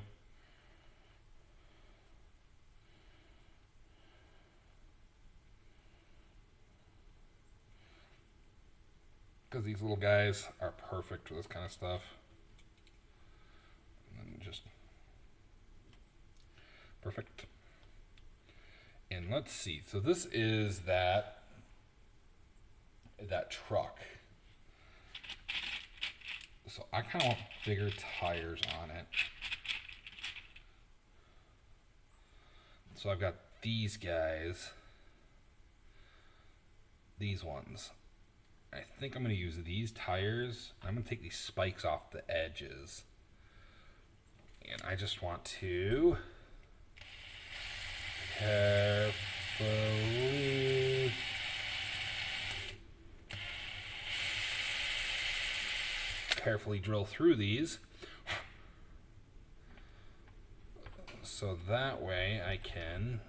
Because these little guys are perfect for this kind of stuff. And then just perfect. And let's see. So this is that truck. So I kind of want bigger tires on it. So I've got these guys. These ones. I think I'm going to use these tires. I'm going to take these spikes off the edges. And I just want to carefully drill through these. So that way I can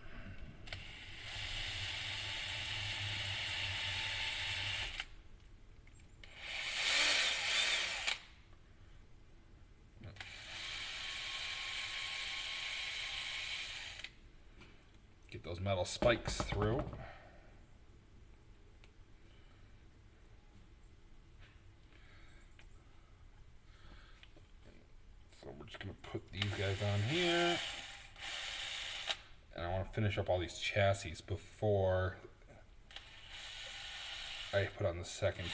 get those metal spikes through. So we're just going to put these guys on here. And I want to finish up all these chassis before I put on the second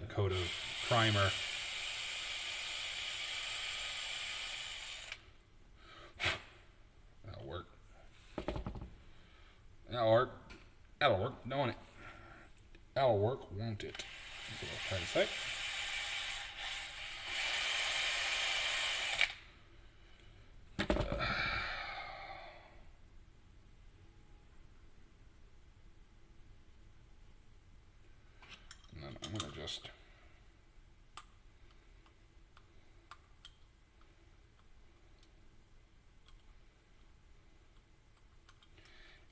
coat of primer. That'll work. That'll work. That'll work, don't it? That'll work, won't it? That's what I was trying to say.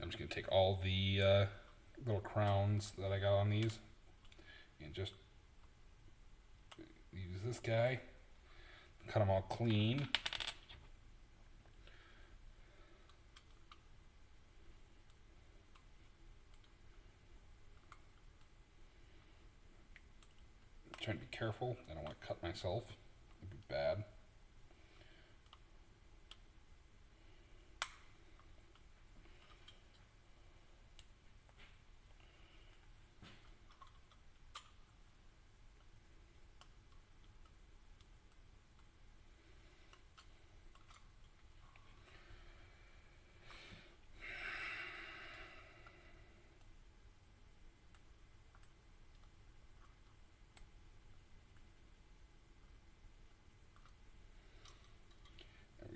I'm just going to take all the little crowns that I got on these and just use this guy, cut them all clean. I'm trying to be careful. I don't want to cut myself. It'd be bad.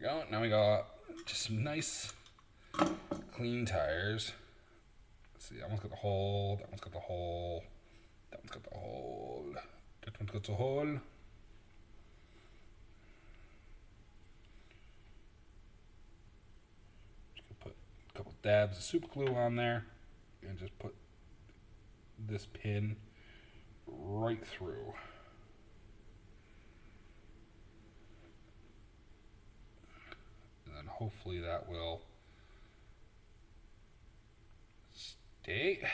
Go. Now we got just some nice clean tires. Let's see, that one's got the hole, that one's got the hole, that one's got the hole, that one's got the hole. Just gonna put a couple dabs of super glue on there and just put this pin right through. And hopefully that will stay.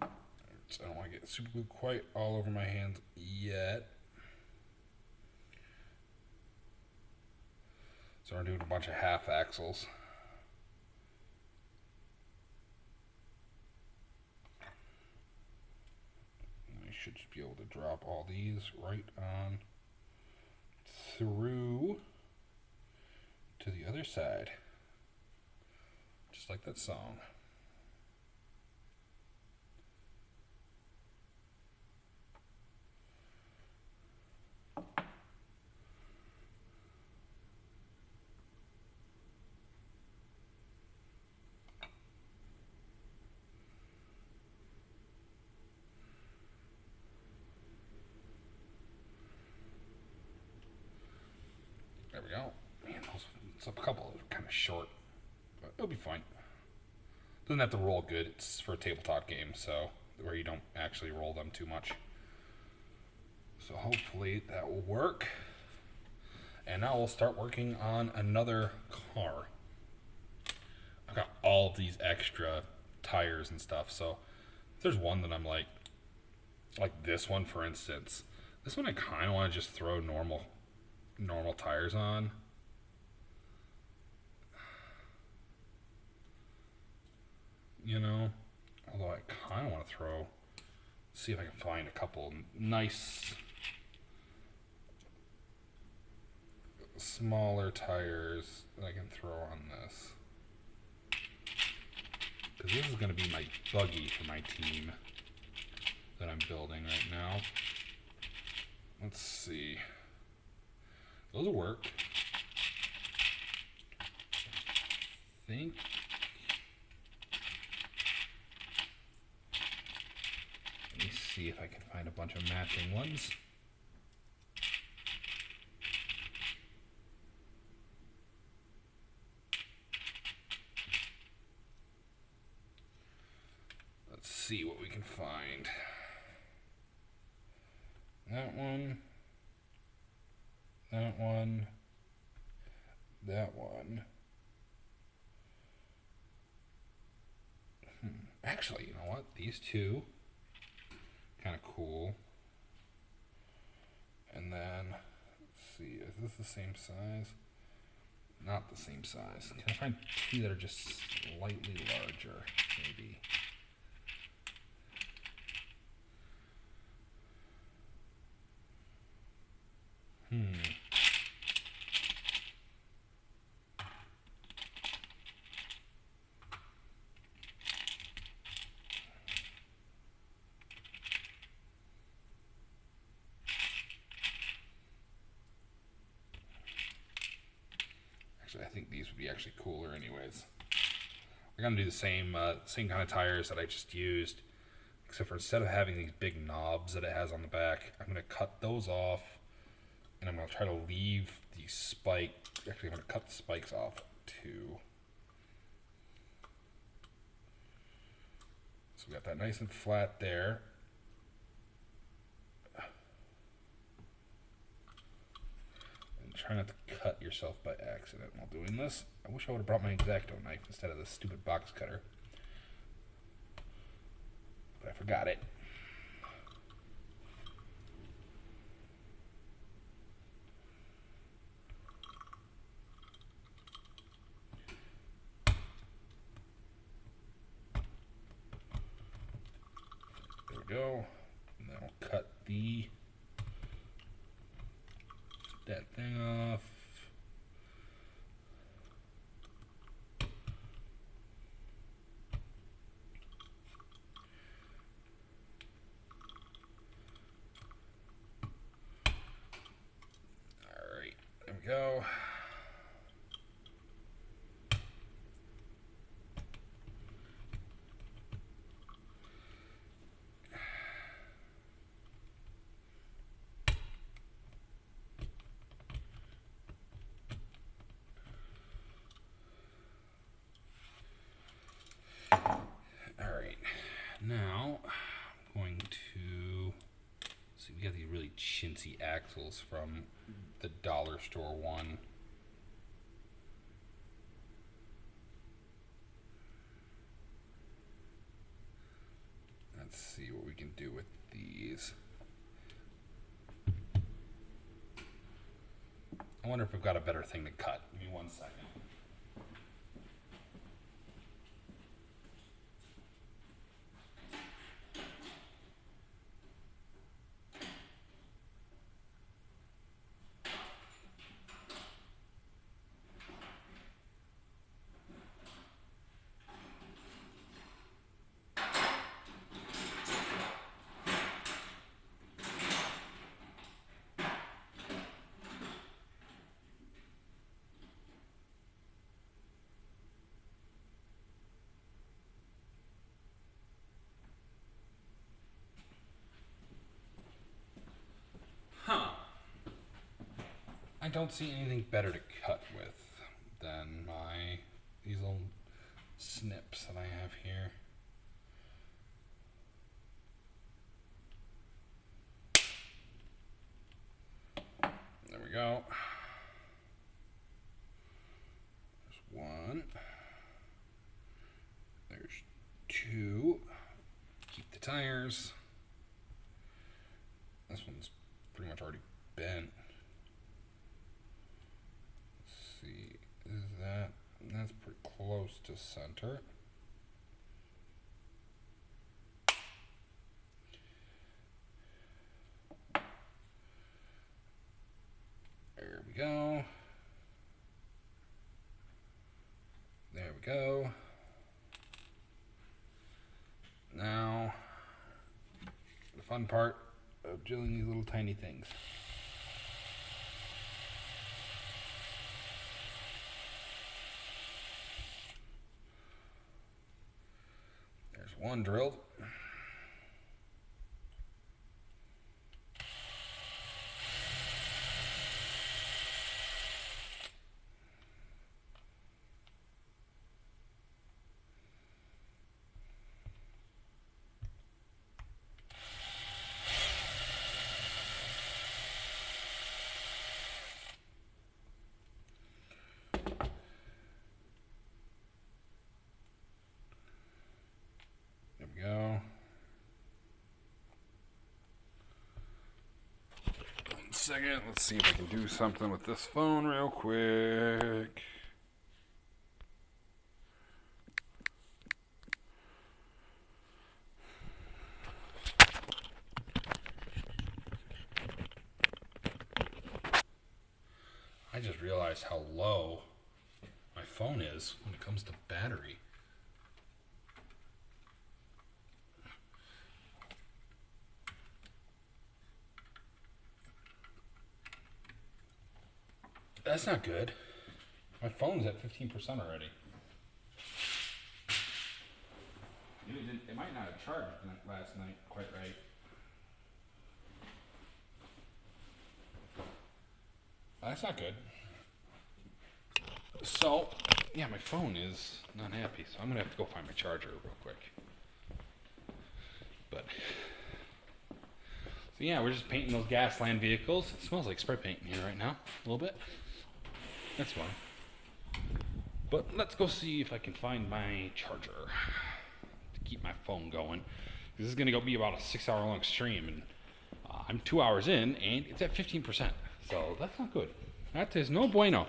I don't want to get super glue quite all over my hands yet. So we're doing a bunch of half axles. And I should just be able to drop all these right on through to the other side. Just like that song. There we go. Man, a couple of kind of short, but it'll be fine. Doesn't have to roll good. It's for a tabletop game, so where you don't actually roll them too much. So hopefully that will work. And now we'll start working on another car. I've got all of these extra tires and stuff. So if there's one that I'm like this one, for instance. This one I kind of want to just throw normal tires on. You know, although I kind of want to see if I can find a couple nice smaller tires that I can throw on this. Because this is going to be my buggy for my team that I'm building right now. Let's see. Those will work. I think. Let me see if I can find a bunch of matching ones. Let's see what we can find. That one. That one. That one. Actually, you know what? These two. Kind of cool. And then, let's see, is this the same size? Not the same size. Can I find two that are just slightly larger, maybe? Actually, I think these would be actually cooler anyways. We're going to do the same kind of tires that I just used, except for instead of having these big knobs that it has on the back, I'm going to cut those off, and I'm going to try to leave the spike. Actually, I'm going to cut the spikes off too. So we got that nice and flat there. And try not to cut yourself by accident while doing this. I wish I would have brought my X-Acto knife instead of this stupid box cutter. But I forgot it. There we go. And then I'll cut that thing off. Alright, there we go. Now, I'm going to see, we got these really chintzy axles from the dollar store one. Let's see what we can do with these. I wonder if we've got a better thing to cut. Give me 1 second. I don't see anything better to cut with than these little snips that I have here. There we go. There's one. There's two. Keep the tires. This one's pretty much already bent. See, is that's pretty close to center. There we go. There we go. Now, the fun part of drilling these little tiny things. One drilled. There we go. 1 second. Let's see if I can do something with this phone real quick. I just realized how low my phone is when it comes to battery. That's not good. My phone's at 15% already. It might not have charged last night quite right. That's not good. So, yeah, my phone is not happy, so I'm gonna have to go find my charger real quick. But, so yeah, we're just painting those Gasland vehicles. It smells like spray paint in here right now, a little bit. That's fine. But let's go see if I can find my charger to keep my phone going. This is gonna be about a 6-hour long stream, and I'm 2 hours in, and it's at 15%. So that's not good. That is no bueno.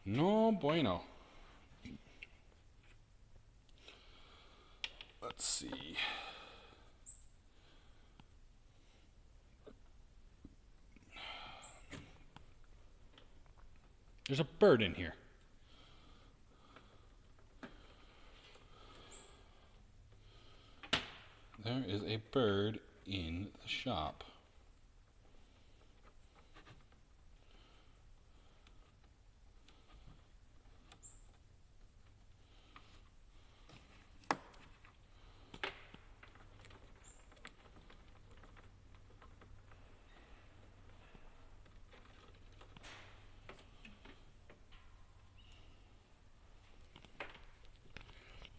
No bueno. Let's see. There's a bird in here. There is a bird in the shop.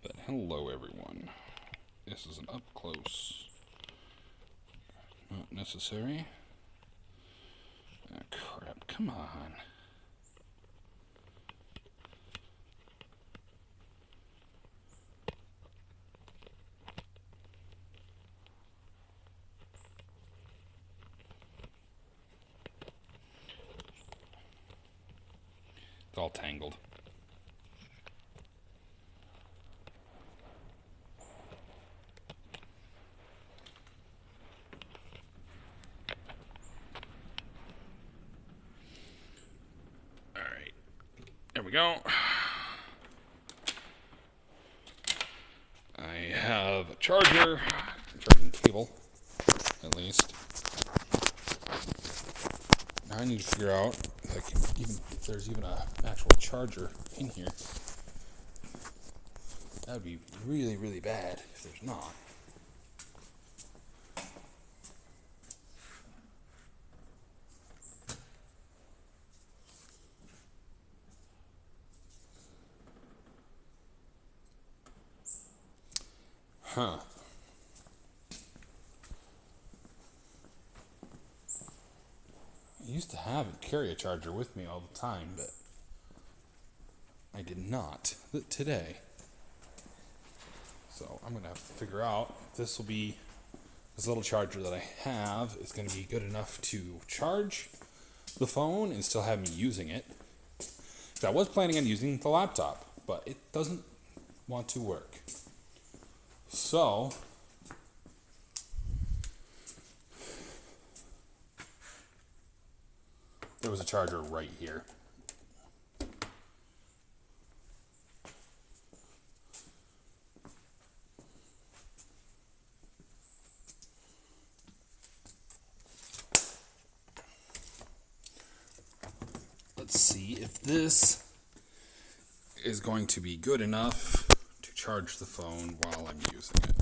But hello everyone. This is an up close. Not necessary. Ah, crap, come on. It's all tangled. Alright. There we go. I have a charger, charging cable, at least. Now I need to figure out if there's even an actual charger in here. That would be really, really bad if there's not. Huh. I used to carry a charger with me all the time, but I did not today. So I'm gonna have to figure out if this little charger that I have is gonna be good enough to charge the phone and still have me using it. Because I was planning on using the laptop, but it doesn't want to work. So there was a charger right here. Let's see if this is going to be good enough to charge the phone while I'm using it.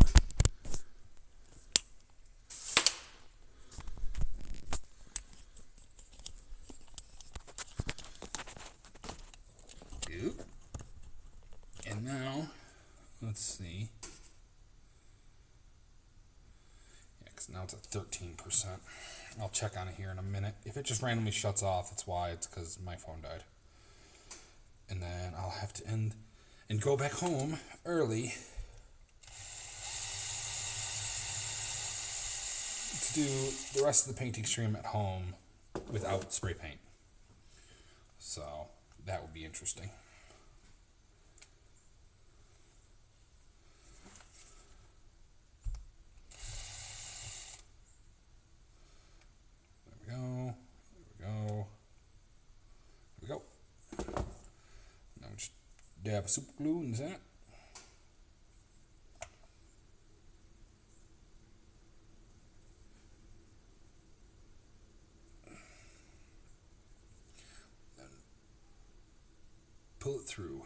And now, let's see. Yeah, because now it's at 13%. I'll check on it here in a minute. If it just randomly shuts off, that's why. It's because my phone died. And then I'll have to end and go back home early to do the rest of the painting stream at home without spray paint. So that would be interesting. There we go. Now just dab super glue in that. pull it through.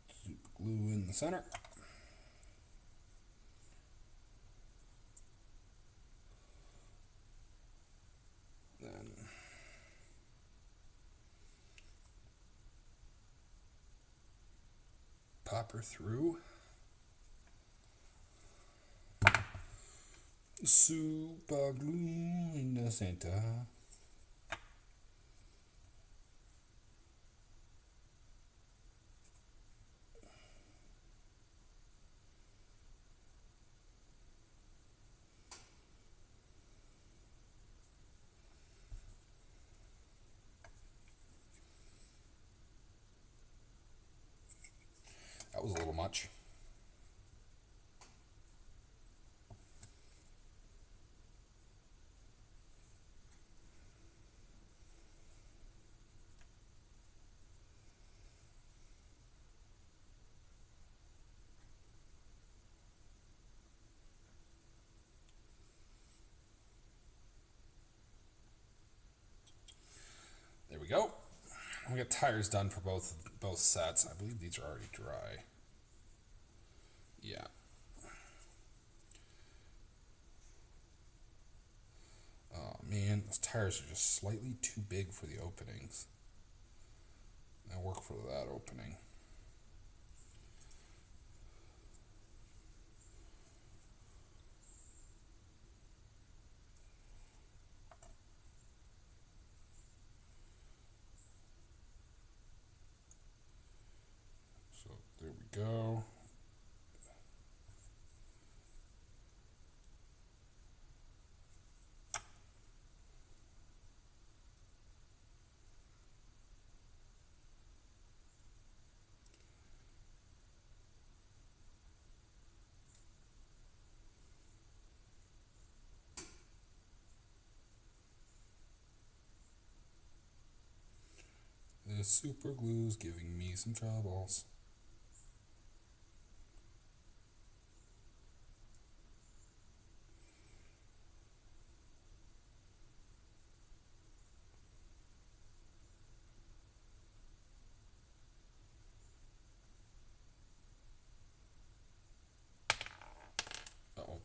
Super glue in the center. Then pop her through. Super glue in the center. That was a little much. There we go. We got tires done for both sets. I believe these are already dry. Yeah. Oh man, those tires are just slightly too big for the openings. I work for that opening. So there we go. The super glue's giving me some troubles. Uh-oh.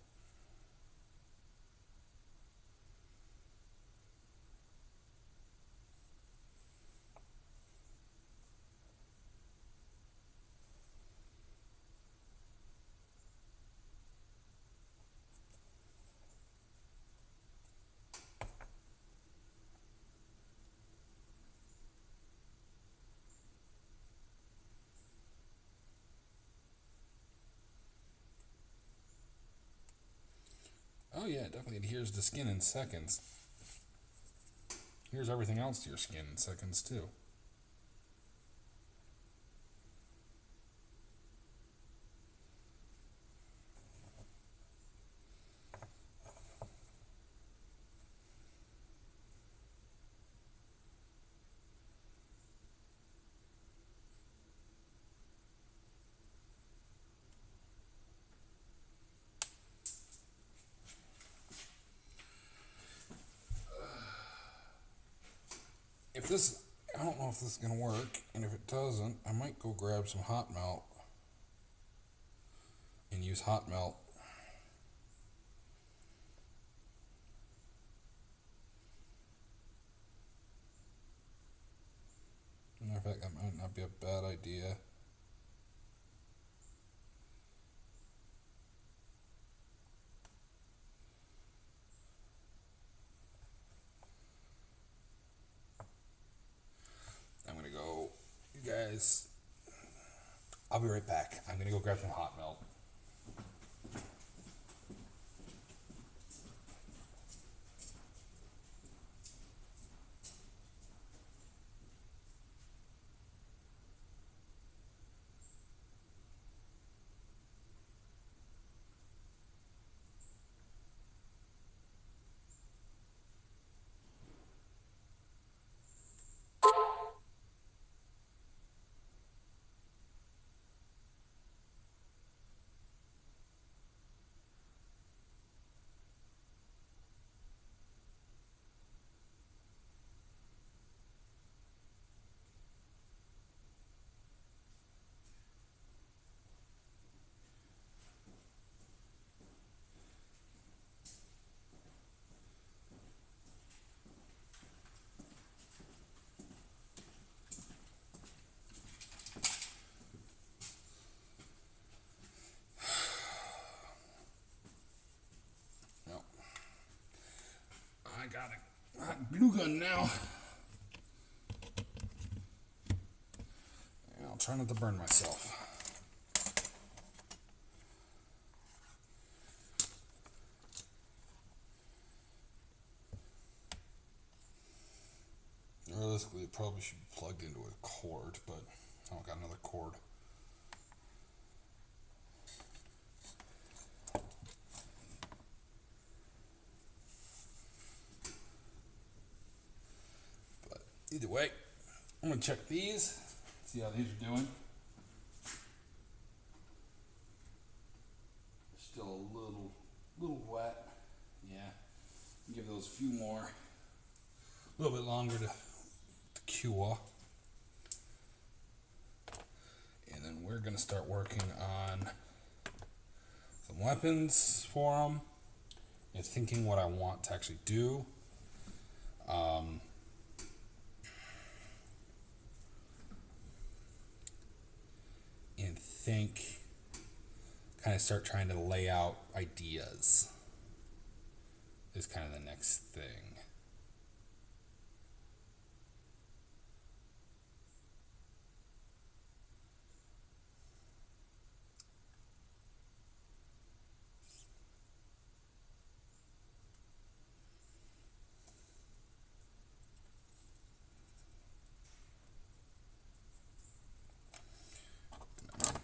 Oh yeah, it definitely adheres to skin in seconds. Here's everything else to your skin in seconds too. If this, I don't know if this is going to work, and if it doesn't, I might go grab some hot melt and use hot melt. Matter of fact, that might not be a bad idea. I'm going to go, you guys, I'll be right back. I'm going to go grab some hot melt. got a hot glue gun now. And I'll try not to burn myself. Realistically, it probably should be plugged into a cord, but I don't got another cord. But either way, I'm gonna check these, see how these are doing. Still a little wet. Yeah, give those a few more, a little bit longer to cure. And then we're gonna start working on some weapons for them and thinking what I want to actually do. And think, kind of start trying to lay out ideas is kind of the next thing.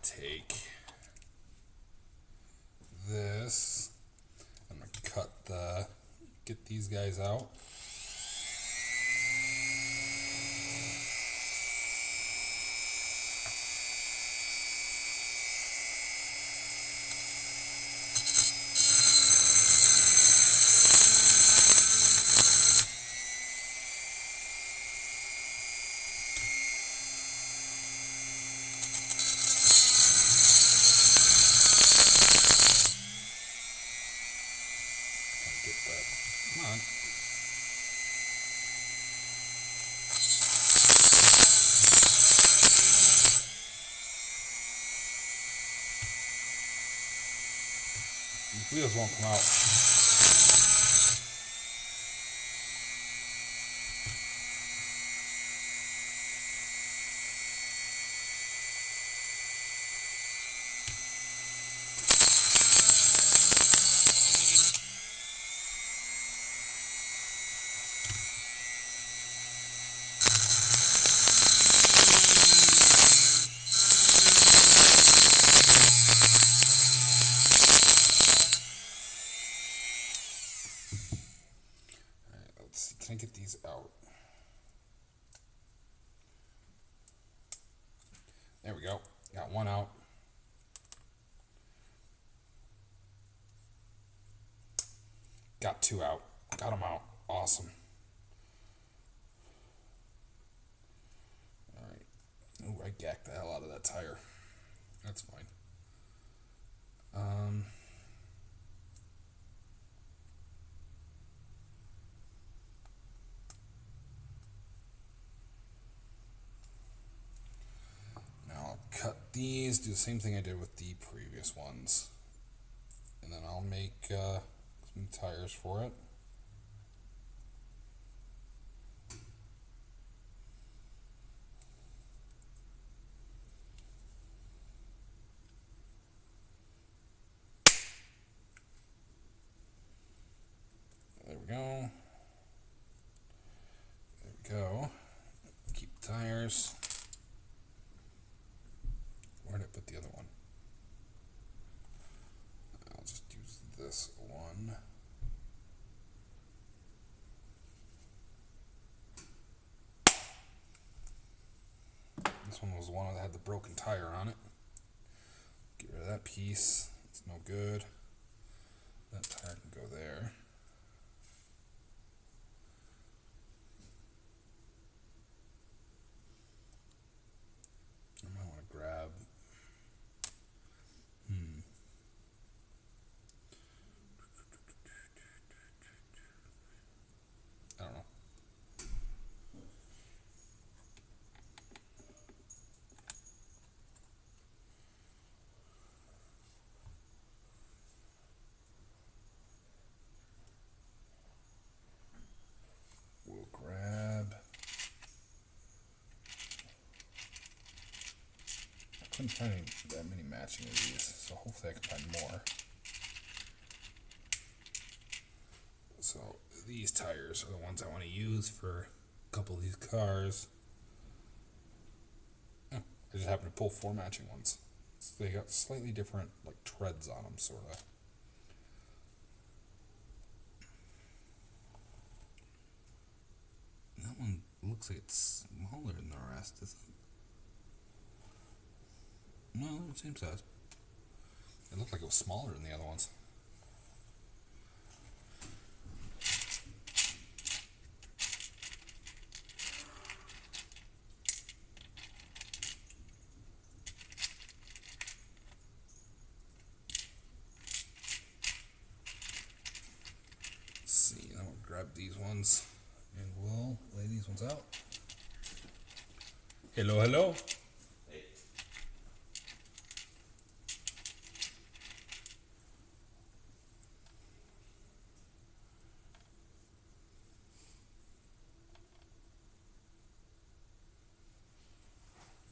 Take this. I'm gonna get these guys out. Get that. Come on. These wheels won't come out. Let's see, can I get these out? There we go. Got one out. Got two out. Got them out. Awesome. Alright. Ooh, I gacked the hell out of that tire. That's fine. Now I'll cut these, do the same thing I did with the previous ones. And then I'll make some tires for it. There we go. There we go. Keep the tires. Where did I put the other one? I'll just use this one. This one was the one that had the broken tire on it. Get rid of that piece. It's no good. That tire can go there. I might want to grab. I don't know. can't find that many matching of these, so hopefully I can find more. So these tires are the ones I want to use for a couple of these cars. I just happen to pull 4 matching ones. So they got slightly different like treads on them, sort of. That one looks like it's smaller than the rest, isn't it? No, same size. It looked like it was smaller than the other ones. Let's see, now we'll grab these ones and we'll lay these ones out. Hello, hello. Hey.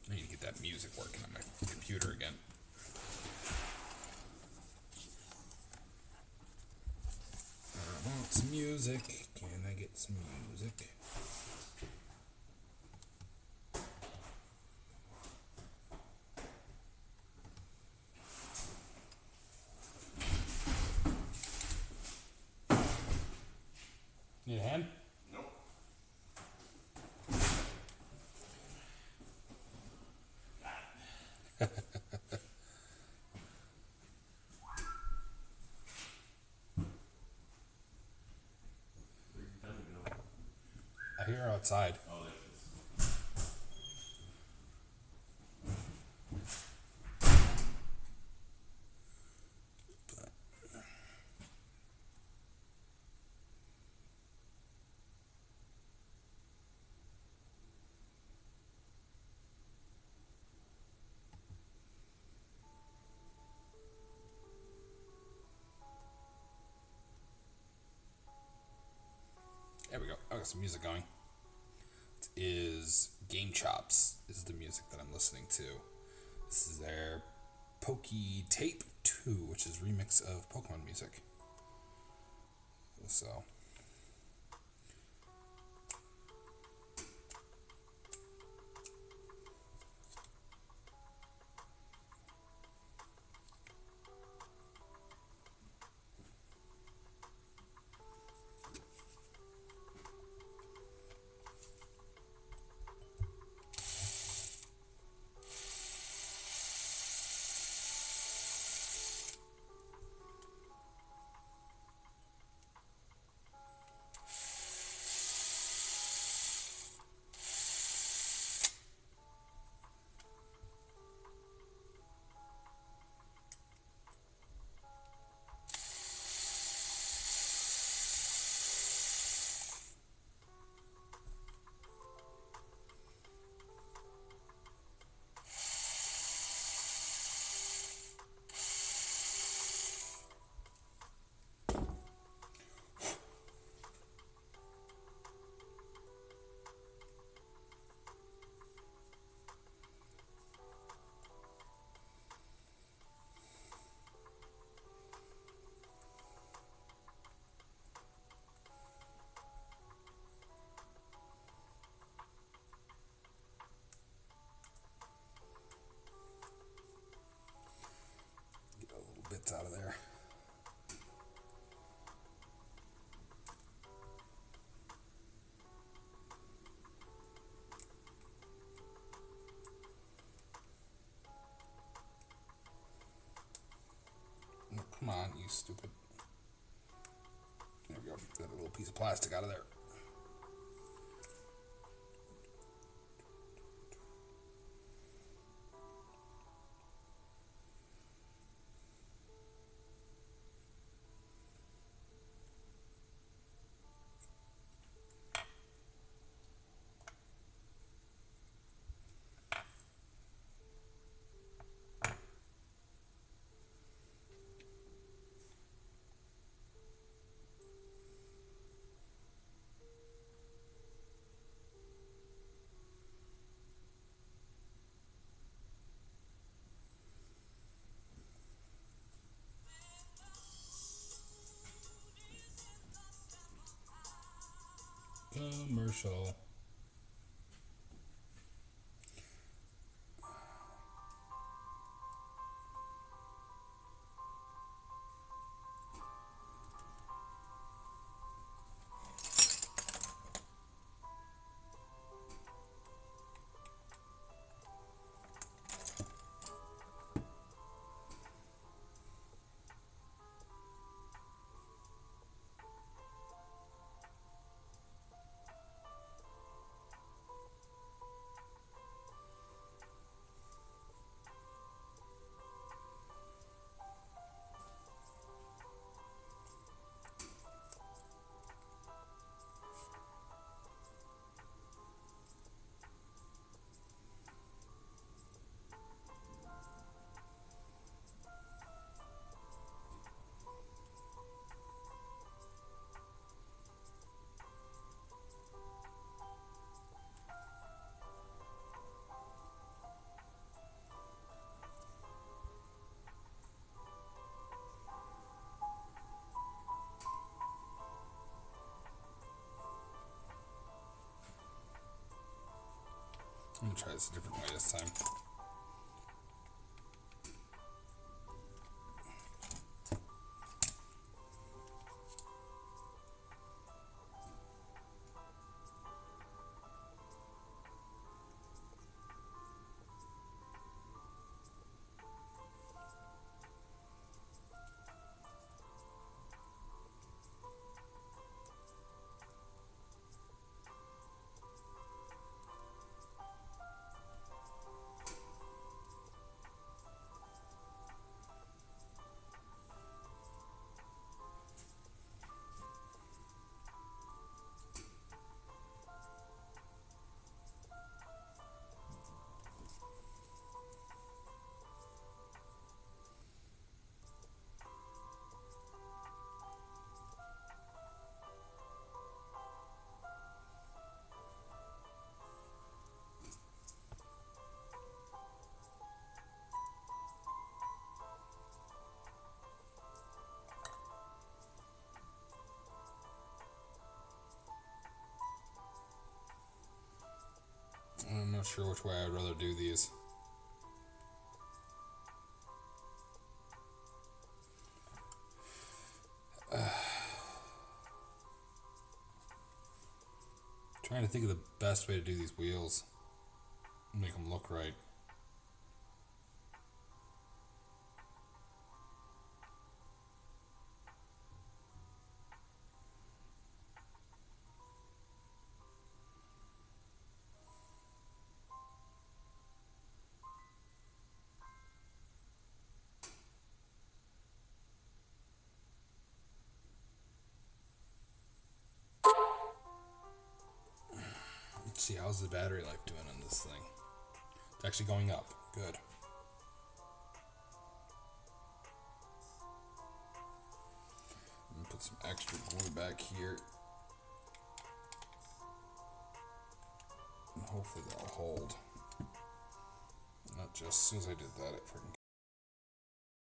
I need to get that music working on my computer again. I want some music. Can I get some music? Need a hand? Nope. I hear her outside. Oh, there it is. There we go. I got some music going. It is Game Chops. This is the music that I'm listening to. This is their Pokey Tape 2, which is a remix of Pokemon music. So. Get a little bits out of there. Oh, come on, you stupid. There we go. Get a little piece of plastic out of there. commercial. I'm gonna try this a different way this time. I'm not sure which way I'd rather do these. Trying to think of the best way to do these wheels. Make them look right. Let's see, how's the battery life doing on this thing? It's actually going up. Good. I'm gonna put some extra glue back here. And hopefully that'll hold. Not just as soon as I did that, it freaking